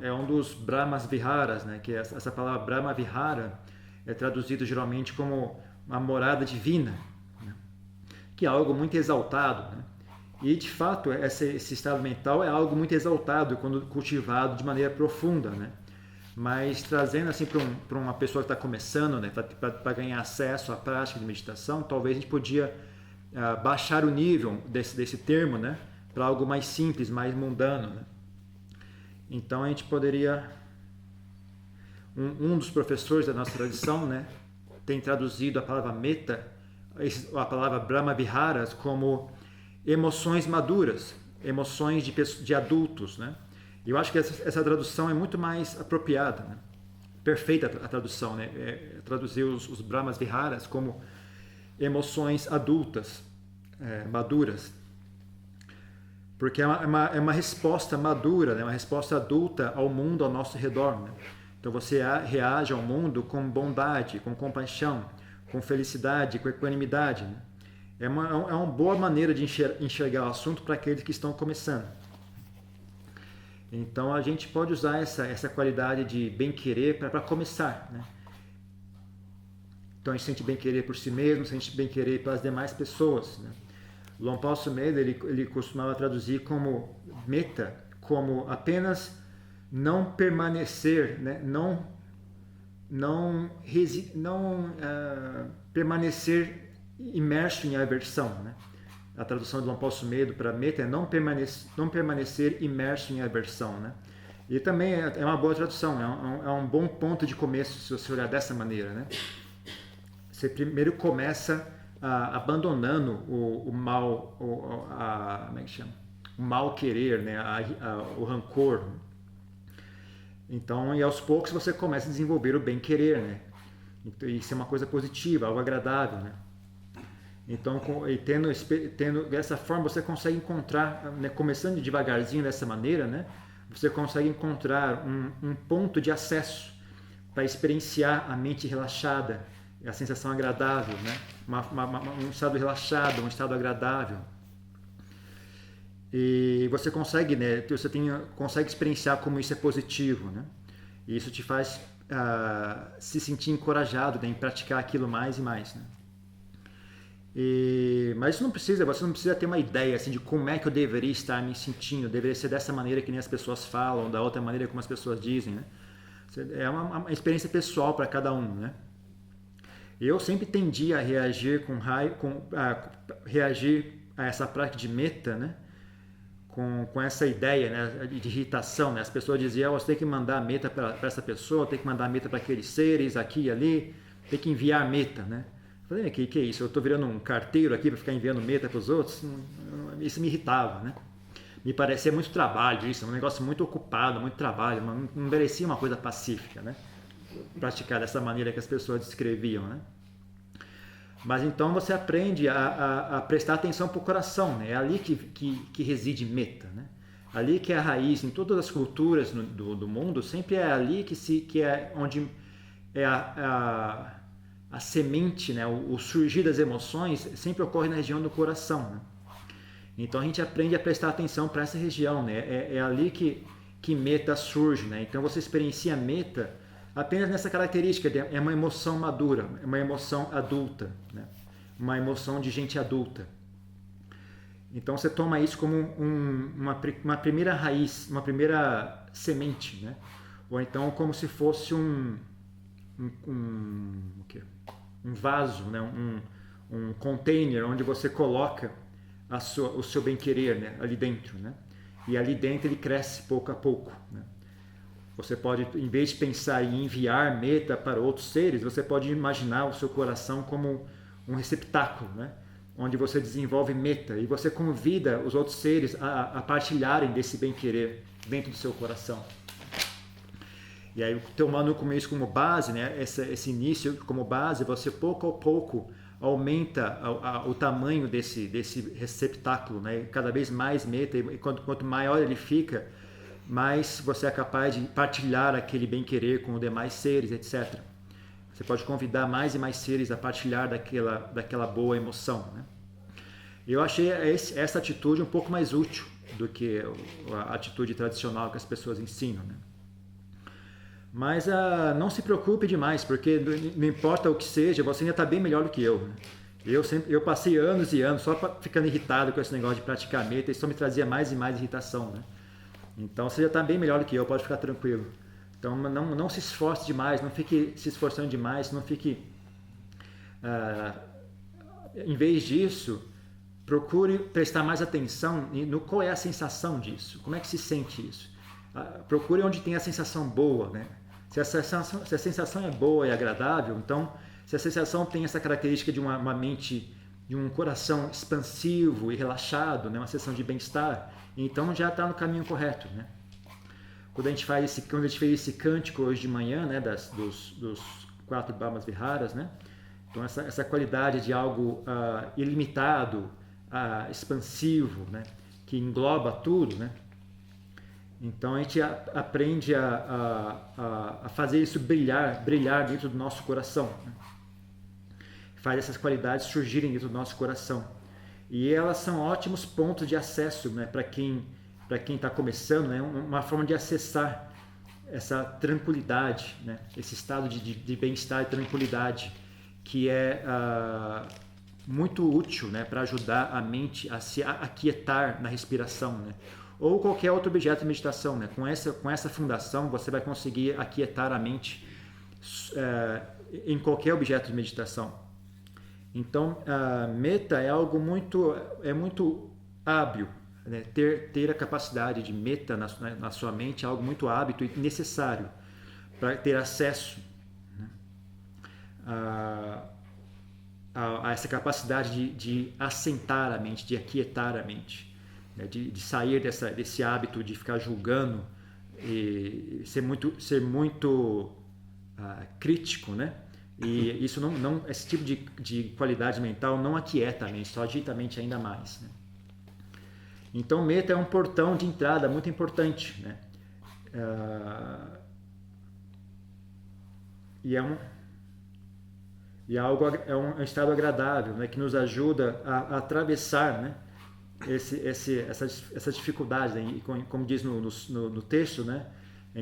é um dos Brahmas Viharas, né? Que essa palavra Brahma Vihara é traduzido geralmente como uma morada divina, que é algo muito exaltado, né? E de fato esse estado mental é algo muito exaltado quando cultivado de maneira profunda, né? Mas trazendo assim para uma pessoa que está começando, né, para ganhar acesso à prática de meditação, talvez a gente podia baixar o nível desse termo, né, para algo mais simples, mais mundano, né? Então a gente poderia, um dos professores da nossa tradição, né, tem traduzido a palavra metta, a palavra Brahma Viharas, como emoções maduras, emoções de adultos, né? E eu acho que essa tradução é muito mais apropriada, né? Perfeita a tradução, né? Traduzir os Brahmas Viharas como emoções adultas, maduras, porque é uma resposta madura, né? Uma resposta adulta ao mundo ao nosso redor, né? Então você reage ao mundo com bondade, com compaixão, com felicidade, com equanimidade. Né? É uma boa maneira de enxergar o assunto para aqueles que estão começando. Então a gente pode usar essa qualidade de bem-querer para começar. Né? Então a gente sente bem-querer por si mesmo, sente bem-querer pelas demais pessoas. Né? Luang Por Sumedho, ele costumava traduzir como metta, como apenas não permanecer, né? não permanecer imerso em aversão. Né? A tradução de Luang Por Sumedho para metta é não permanecer imerso em aversão. Né? E também é uma boa tradução, é um bom ponto de começo se você olhar dessa maneira. Né? Você primeiro começa abandonando o mal, como é que chama? O mal querer, né? O rancor. Então, e aos poucos você começa a desenvolver o bem querer, né? Então, isso é uma coisa positiva, algo agradável, né? Então, tendo dessa forma você consegue encontrar, né? Começando devagarzinho dessa maneira, né? Você consegue encontrar um ponto de acesso para experienciar a mente relaxada, a sensação agradável, né? Um estado relaxado, um estado agradável. E você consegue, né? Consegue experienciar como isso é positivo, né? E isso te faz se sentir encorajado, né? Em praticar aquilo mais e mais, né? Mas você não precisa ter uma ideia assim, de como é que eu deveria estar me sentindo, deveria ser dessa maneira que nem as pessoas falam, da outra maneira como as pessoas dizem, né? É uma experiência pessoal para cada um, né? Eu sempre tendi a reagir reagir a essa prática de metta, né? Com essa ideia, né? De irritação, né? As pessoas diziam, você tem que mandar metta para essa pessoa, tem que mandar metta para aqueles seres aqui e ali, tem que enviar metta, né? Eu falei, que é isso? Eu estou virando um carteiro aqui para ficar enviando metta para os outros? Isso me irritava, né? Me parecia muito trabalho isso, um negócio muito ocupado, muito trabalho, não merecia uma coisa pacífica, né? Praticar dessa maneira que as pessoas descreviam, né? Mas então você aprende a prestar atenção para o coração, né? É ali que reside metta, né? Ali que é a raiz, em todas as culturas do mundo, sempre é ali que é onde é a semente, né? O surgir das emoções sempre ocorre na região do coração, né? Então a gente aprende a prestar atenção para essa região, né? É ali que metta surge, né? Então você experiencia metta apenas nessa característica, é uma emoção madura, é uma emoção adulta, né? Uma emoção de gente adulta. Então você toma isso como uma primeira raiz, uma primeira semente, né? Ou então como se fosse um vaso, né? Um container onde você coloca o seu bem-querer, né? Ali dentro, né? E ali dentro ele cresce pouco a pouco, né? Você pode, em vez de pensar em enviar metta para outros seres, você pode imaginar o seu coração como um receptáculo, né? Onde você desenvolve metta e você convida os outros seres a partilharem desse bem-querer dentro do seu coração. E aí, tomando isso como base, né? Esse início como base, você pouco a pouco aumenta o tamanho desse receptáculo, né? Cada vez mais metta, e quanto maior ele fica, mais você é capaz de partilhar aquele bem-querer com os demais seres, etc. Você pode convidar mais e mais seres a partilhar daquela boa emoção, né? Eu achei essa atitude um pouco mais útil do que a atitude tradicional que as pessoas ensinam, né? Mas não se preocupe demais, porque não importa o que seja, você ainda está bem melhor do que eu, né? Eu passei anos e anos só ficando irritado com esse negócio de praticar metta, isso só me trazia mais e mais irritação, né? Então você já está bem melhor do que eu, pode ficar tranquilo. Então não se esforce demais, não fique se esforçando demais, não fique... em vez disso, procure prestar mais atenção no qual é a sensação disso, como é que se sente isso. Procure onde tem a sensação boa, né? Se a sensação é boa e agradável, então, se a sensação tem essa característica de uma mente, de um coração expansivo e relaxado, né? Uma sensação de bem-estar, então já está no caminho correto, né? Quando a gente fez esse cântico hoje de manhã, né? Dos 4 Brahmas Viharas, né? Então essa qualidade de algo ilimitado, expansivo, né? Que engloba tudo, né? Então a gente aprende a fazer isso brilhar dentro do nosso coração, né? Faz essas qualidades surgirem dentro do nosso coração. E elas são ótimos pontos de acesso, né, para quem está começando, né, uma forma de acessar essa tranquilidade, né, esse estado de bem-estar e tranquilidade, que é muito útil, né, para ajudar a mente a se aquietar na respiração, né, ou qualquer outro objeto de meditação. Né, com essa fundação você vai conseguir aquietar a mente em qualquer objeto de meditação. Então, meta é algo muito hábil, né? Ter a capacidade de meta na sua mente é algo muito hábito e necessário para ter acesso, né, a essa capacidade de assentar a mente, de aquietar a mente, né? De sair desse hábito de ficar julgando e ser muito crítico, né? E isso esse tipo de qualidade mental não aquieta a mente, só agita a mente ainda mais, né? Então, meta é um portão de entrada muito importante, né? É um estado agradável, né? Que nos ajuda a atravessar, né? Essa dificuldade, né? E como diz no texto, né? A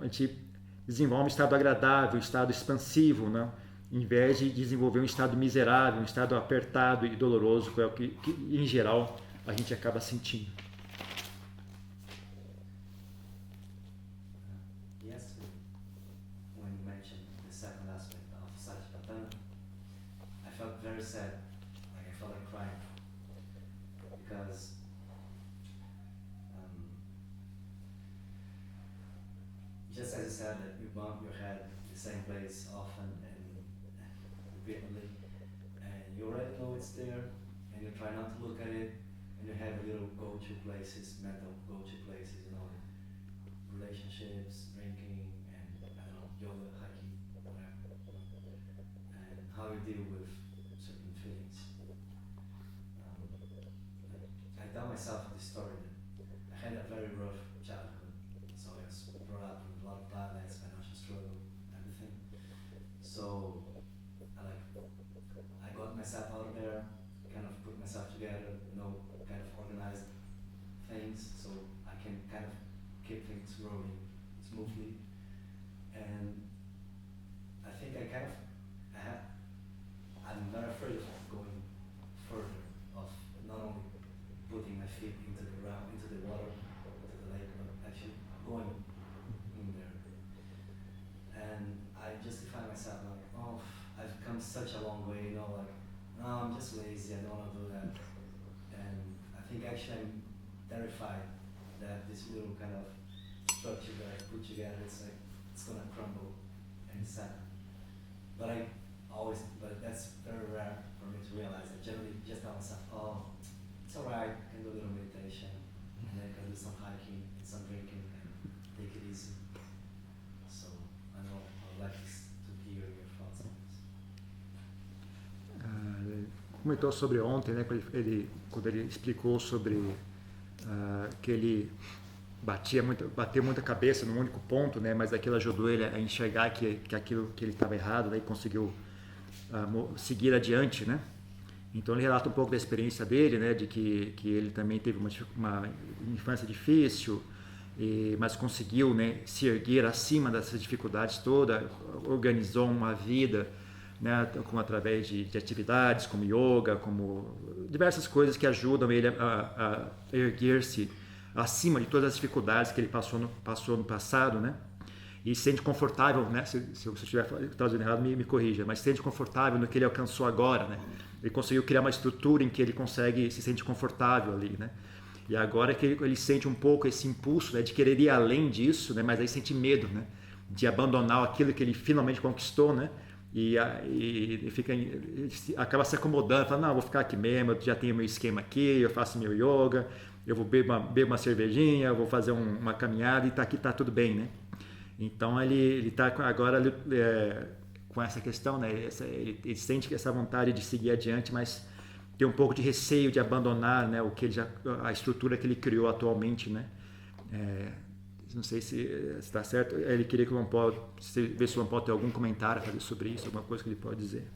gente desenvolve um estado agradável, um estado expansivo, né? Em vez de desenvolver um estado miserável, um estado apertado e doloroso, que é o que em geral a gente acaba sentindo. Yesterday, when you mentioned the second aspect of Satipatthana, I felt very sad, like I felt like crying, because just as you said that you bump your head in the same place often and repeatedly, and you already know it's there, and you try not to look at it, and you have little go-to places, mental go-to places, relationships, drinking, and I don't know, yoga, hiking, whatever, and how you deal with certain feelings. I tell myself this story that I had a very rough childhood, so I was brought up with a lot of violence, financial struggle, everything. So I got myself out of there, kind of put myself together, kind of organized things so I can kind of keep things rolling smoothly. And I think I'm very afraid of going further, of not only putting my feet into the ground, into the water, into the lake, but actually going in there. And I justify myself like, oh, I've come such a long way, no, I'm just lazy, I don't want to do that. And I think actually I'm terrified that this little kind of structure that I put together, it's gonna crumble any second. But that's very rare for me to realize. I generally just tell myself, oh, it's alright, I can do a little meditation, and then I can do some hiking and some drinking and take it easy. So I know I would like to hear your thoughts on this. Comentou sobre ontem, né, quando ele explicou sobre que ele bateu muita cabeça num único ponto, né, mas aquilo ajudou ele a enxergar que aquilo que ele estava errado, né, e conseguiu seguir adiante, né. Então ele relata um pouco da experiência dele, né, de que ele também teve uma infância difícil, mas conseguiu, né, se acima dessas dificuldades todas, organizou uma vida, né, através de atividades como yoga, como diversas coisas que ajudam ele a erguer-se acima de todas as dificuldades que ele passou no passado, né, e se sente confortável, né, se eu estiver traduzindo errado, me corrija, mas se sente confortável no que ele alcançou agora, né, ele conseguiu criar uma estrutura em que ele se sente confortável ali, né, e agora que ele sente um pouco esse impulso, né, de querer ir além disso, né, mas aí sente medo, né, de abandonar aquilo que ele finalmente conquistou, né, e acaba se acomodando, fala, não, eu vou ficar aqui mesmo, eu já tenho meu esquema aqui, eu faço meu yoga, eu vou beber uma cervejinha, eu vou fazer uma caminhada e aqui tá tudo bem, né? Então ele está agora com essa questão, né? Ele sente essa vontade de seguir adiante, mas tem um pouco de receio de abandonar, né? A estrutura que ele criou atualmente, né? Não sei se está certo. Ele queria que o Lompó, ver se o Lompó tem algum comentário a fazer sobre isso, alguma coisa que ele pode dizer.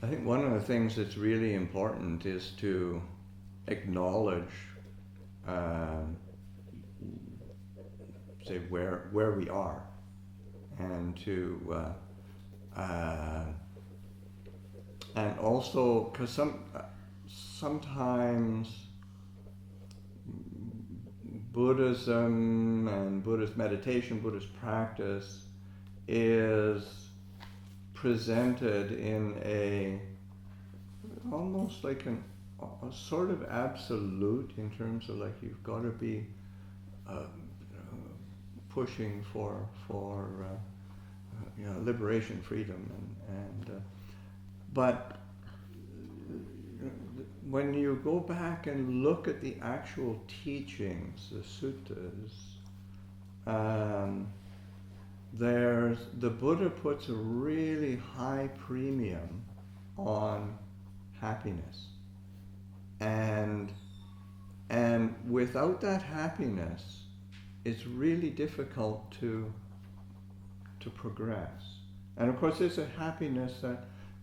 I think one of the things that's really important is to acknowledge, say where we are, and to and also because sometimes Buddhism and Buddhist meditation, Buddhist practice is presented in almost like a sort of absolute, in terms of like you've got to be pushing for liberation, freedom, but when you go back and look at the actual teachings, the suttas, the Buddha puts a really high premium on happiness, and without that happiness, it's really difficult to progress. And of course, it's a happiness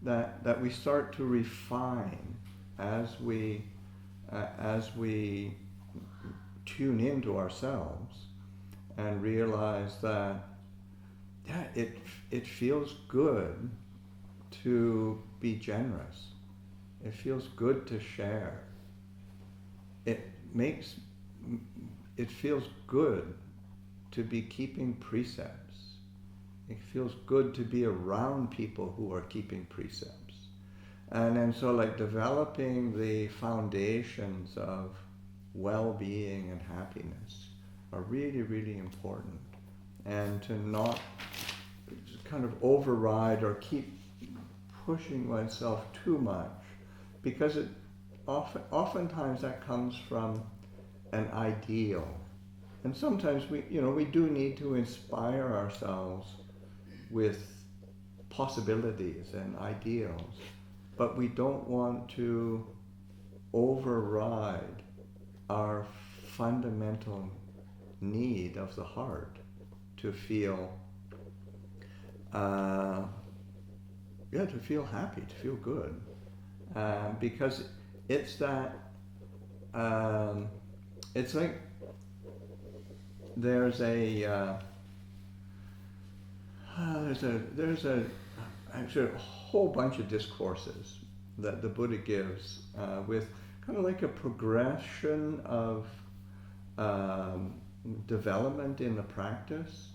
that we start to refine as we tune into ourselves and realize that it feels good to be generous. It feels good to share. It feels good to be keeping precepts. It feels good to be around people who are keeping precepts. And so like developing the foundations of well-being and happiness are really, really important. And to not kind of override or keep pushing oneself too much, because oftentimes that comes from an ideal. And sometimes we do need to inspire ourselves with possibilities and ideals, but we don't want to override our fundamental need of the heart to feel to feel happy, to feel good, because it's that it's like there's actually a whole bunch of discourses that the Buddha gives with kind of like a progression of development in the practice,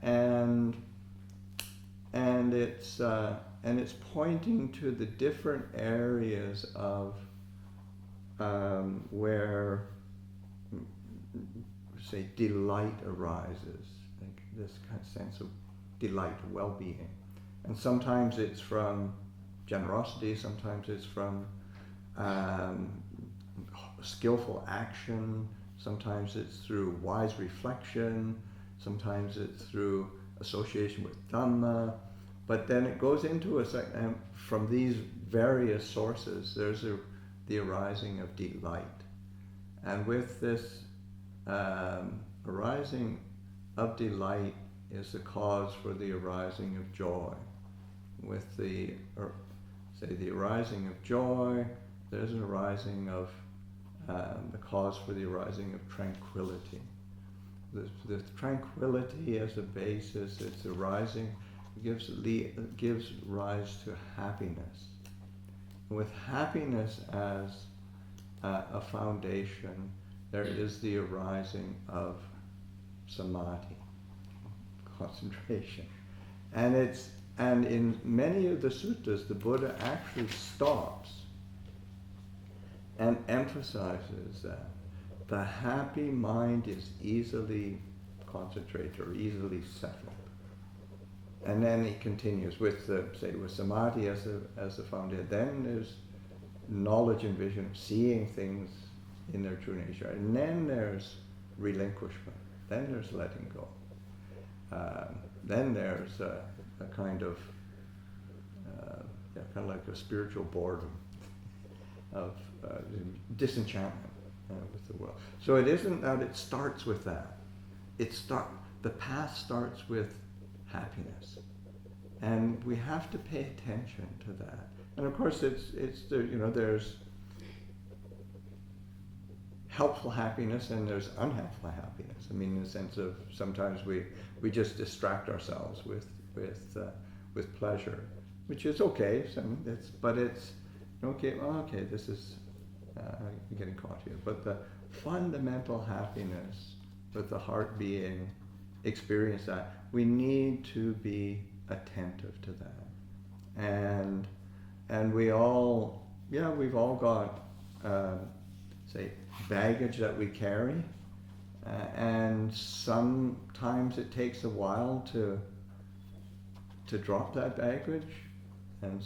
and it's pointing to the different areas of where, say, delight arises, like this kind of sense of delight, well-being. And sometimes it's from generosity, sometimes it's from skillful action, sometimes it's through wise reflection, sometimes it's through association with Dhamma, but then it goes into and from these various sources there's the arising of delight. And with this arising of delight is the cause for the arising of joy. With the arising of joy, there's an arising of the cause for the arising of tranquility. The tranquility as a basis, it's arising, gives rise to happiness. With happiness as a foundation, there is the arising of samadhi, concentration. And in many of the suttas, the Buddha actually stops and emphasizes that the happy mind is easily concentrated or easily settled. And then he continues with samadhi as the foundation. Then there's knowledge and vision, seeing things in their true nature. And then there's relinquishment. Then there's letting go. Then there's a kind of like a spiritual boredom of disenchantment. with the world. So it isn't that it starts with that. The path starts with happiness, and we have to pay attention to that. And of course, there's helpful happiness and there's unhelpful happiness. I mean, in the sense of sometimes we just distract ourselves with pleasure, which is okay. But it's okay. Well, okay, this is getting caught here. But the fundamental happiness with the heart being experience that, we need to be attentive to that. And we've all got say baggage that we carry, and sometimes it takes a while to drop that baggage, and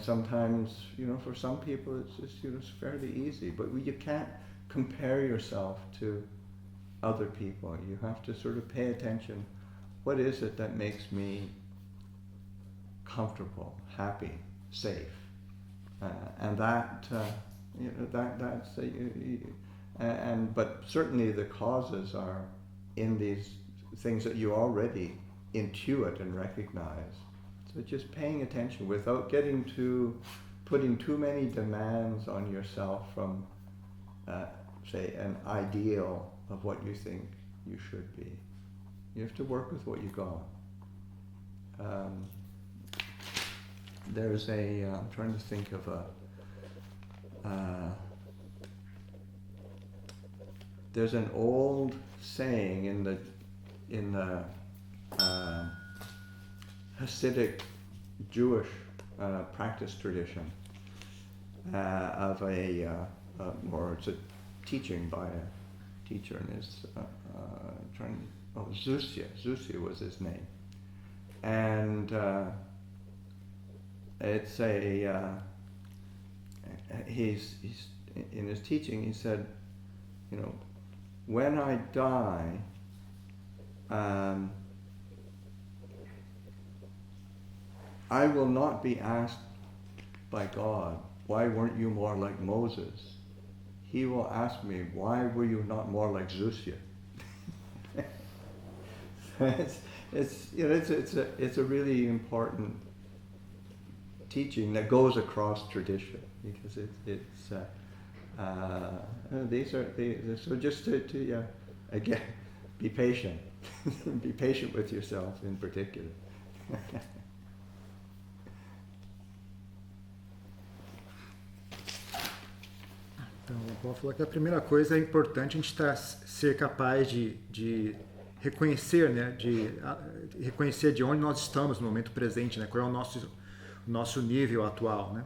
sometimes for some people it's just it's fairly easy. But you can't compare yourself to other people. You have to sort of pay attention. What is it that makes me comfortable, happy, safe? And but certainly the causes are in these things that you already intuit and recognize. So just paying attention without putting too many demands on yourself from say an ideal of what you think you should be. You have to work with what you got. There's I'm trying to think of there's an old saying in the Hasidic Jewish practice tradition of it's a teaching by a teacher, and it's Zusia was his name, and it's he's in his teaching he said, when I die, I will not be asked by God, why weren't you more like Moses? He will ask me, why were you not more like Zusia? It's a really important teaching that goes across tradition, because so just to again, be patient. Be patient with yourself in particular. Então, o Paul falou que a primeira coisa é importante a gente ser capaz de reconhecer, né, de reconhecer de onde nós estamos no momento presente, né, qual é o nosso nível atual, né?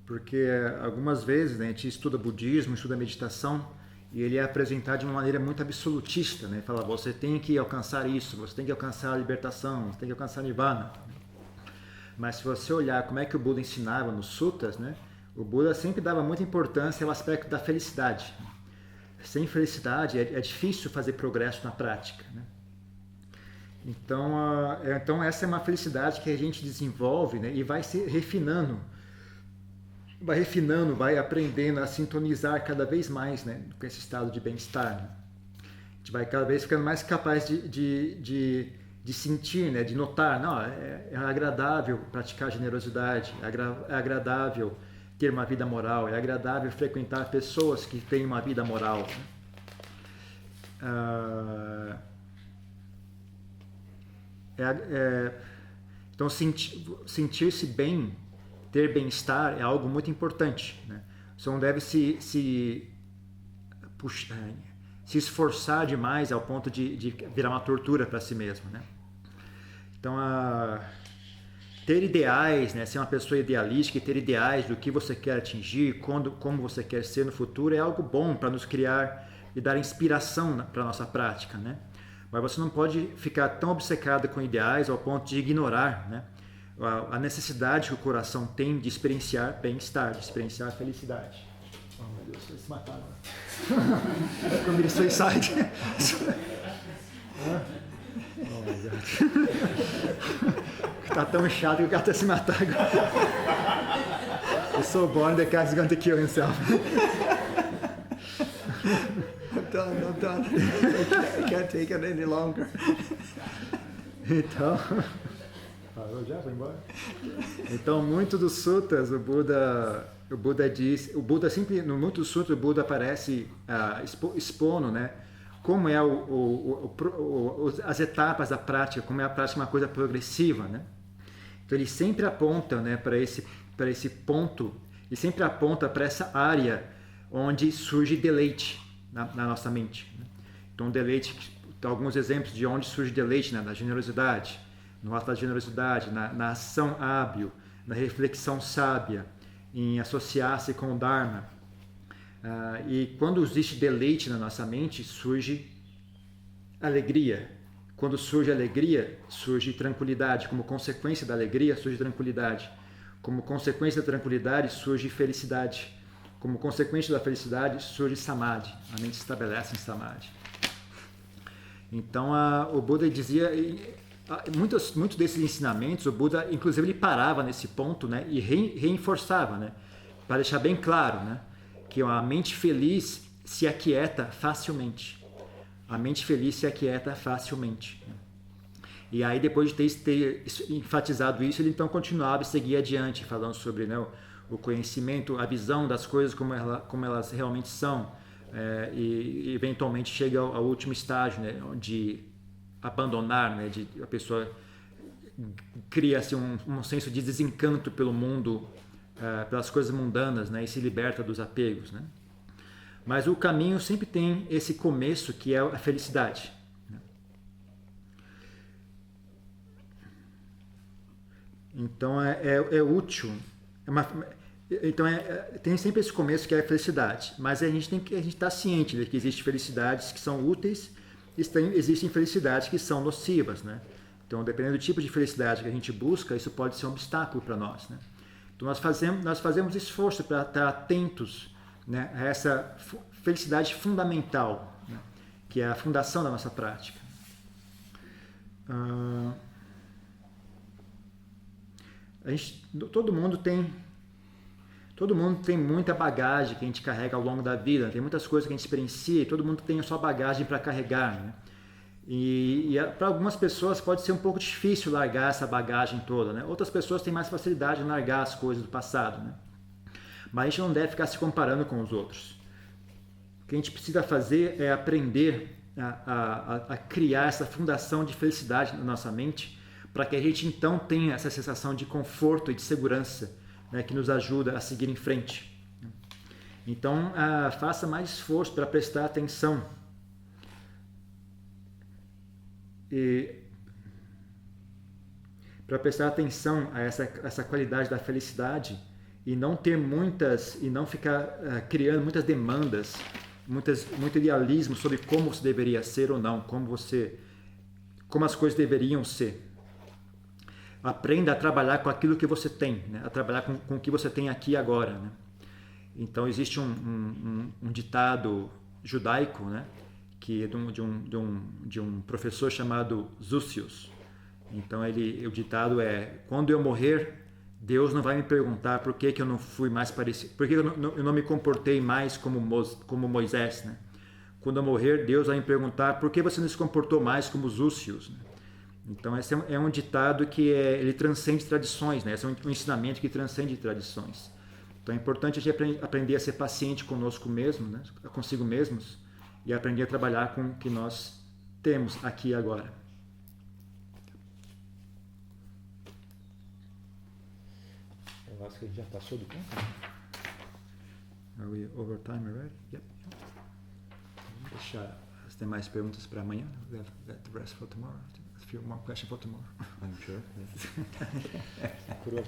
Porque algumas vezes, né, a gente estuda budismo, estuda meditação, e ele é apresentado de uma maneira muito absolutista, né? Fala, você tem que alcançar isso, você tem que alcançar a libertação, você tem que alcançar a nirvana. Mas se você olhar como é que o Buda ensinava nos sutras, né, o Buda sempre dava muita importância ao aspecto da felicidade. Sem felicidade é difícil fazer progresso na prática, né? Então essa é uma felicidade que a gente desenvolve, né, e vai se refinando, vai aprendendo a sintonizar cada vez mais, né, com esse estado de bem-estar, né? A gente vai cada vez ficando mais capaz de sentir, né, de notar, não, é agradável praticar generosidade, é agradável ter uma vida moral, é agradável frequentar pessoas que têm uma vida moral, né? Então sentir-se bem, ter bem-estar é algo muito importante, né? Você não deve se esforçar demais ao ponto de virar uma tortura para si mesmo, né? Então ter ideais, né, ser uma pessoa idealística e ter ideais do que você quer atingir, como você quer ser no futuro é algo bom para nos criar e dar inspiração para a nossa prática, né? Mas você não pode ficar tão obcecado com ideais ao ponto de ignorar, né, a necessidade que o coração tem de experienciar bem-estar, de experienciar felicidade. Oh meu Deus, eles se mataram. Committed suicide. Oh my God. Tá tão chato que o cara tá se matando agora. He's so born, the guy's going to kill himself. I'm done. I can't take it any longer. Então, parou já? Foi embora? Então, muito dos sutras, o Buda diz, sempre, no muitos sutras, o Buda aparece expondo, né, como é as etapas da prática, como é a prática uma coisa progressiva, né? Então ele sempre aponta, né, para esse ponto, e sempre aponta para essa área onde surge deleite na nossa mente, né? Então deleite, alguns exemplos de onde surge deleite, né, na generosidade, no ato da generosidade, na ação hábil, na reflexão sábia, em associar-se com o Dharma. E quando existe deleite na nossa mente, surge alegria. Quando surge alegria, surge tranquilidade. Como consequência da alegria, surge tranquilidade. Como consequência da tranquilidade, surge felicidade. Como consequência da felicidade, surge samadhi. A mente se estabelece em samadhi. Então, o Buda dizia, muitos desses ensinamentos, o Buda, inclusive, ele parava nesse ponto, né, e reforçava, né, para deixar bem claro, né, que a mente feliz se aquieta facilmente. A mente feliz se aquieta facilmente. E aí, depois de ter enfatizado isso, ele então continuava e seguia adiante, falando sobre, né, o conhecimento, a visão das coisas como elas realmente são, e eventualmente chega ao último estágio, né, de abandonar, né, de a pessoa cria-se um senso de desencanto pelo mundo, pelas coisas mundanas, né, e se liberta dos apegos, né? Mas o caminho sempre tem esse começo que é a felicidade, né? Então é útil, então tem sempre esse começo que é a felicidade, mas a gente está ciente de que existem felicidades que são úteis e existem felicidades que são nocivas, né? Então, dependendo do tipo de felicidade que a gente busca, isso pode ser um obstáculo para nós, né? Então, nós fazemos esforço para estar atentos, né, a essa felicidade fundamental, né, que é a fundação da nossa prática. Todo mundo tem muita bagagem que a gente carrega ao longo da vida, tem muitas coisas que a gente experiencia e todo mundo tem a sua bagagem para carregar, né? E para algumas pessoas pode ser um pouco difícil largar essa bagagem toda, né? Outras pessoas têm mais facilidade em largar as coisas do passado, né? Mas a gente não deve ficar se comparando com os outros. O que a gente precisa fazer é aprender a criar essa fundação de felicidade na nossa mente, para que a gente então tenha essa sensação de conforto e de segurança, né, que nos ajuda a seguir em frente. Então, faça mais esforço para prestar atenção a essa qualidade da felicidade e não ter e não ficar criando muitas demandas, muito idealismo sobre como você deveria ser ou não, como as coisas deveriam ser. Aprenda a trabalhar com aquilo que você tem, né? A trabalhar com o que você tem aqui e agora, né? Então existe um ditado judaico, né, que é de um professor chamado Zucius. Então o ditado é: quando eu morrer, Deus não vai me perguntar por que eu não fui mais parecido, por que eu não me comportei mais como Moisés, né? Quando eu morrer, Deus vai me perguntar por que você não se comportou mais como Zucius, né? Então esse é um ditado que ele transcende tradições, né? Esse é um ensinamento que transcende tradições. Então é importante a gente aprender a ser paciente conosco mesmo, né? Consigo mesmos, e aprender a trabalhar com o que nós temos aqui e agora. Eu acho que a gente já passou do tempo. Are we over time already? Yep. Vamos deixar as demais perguntas para amanhã. Let the rest for tomorrow. A few more questions for tomorrow. I'm sure. Por hoje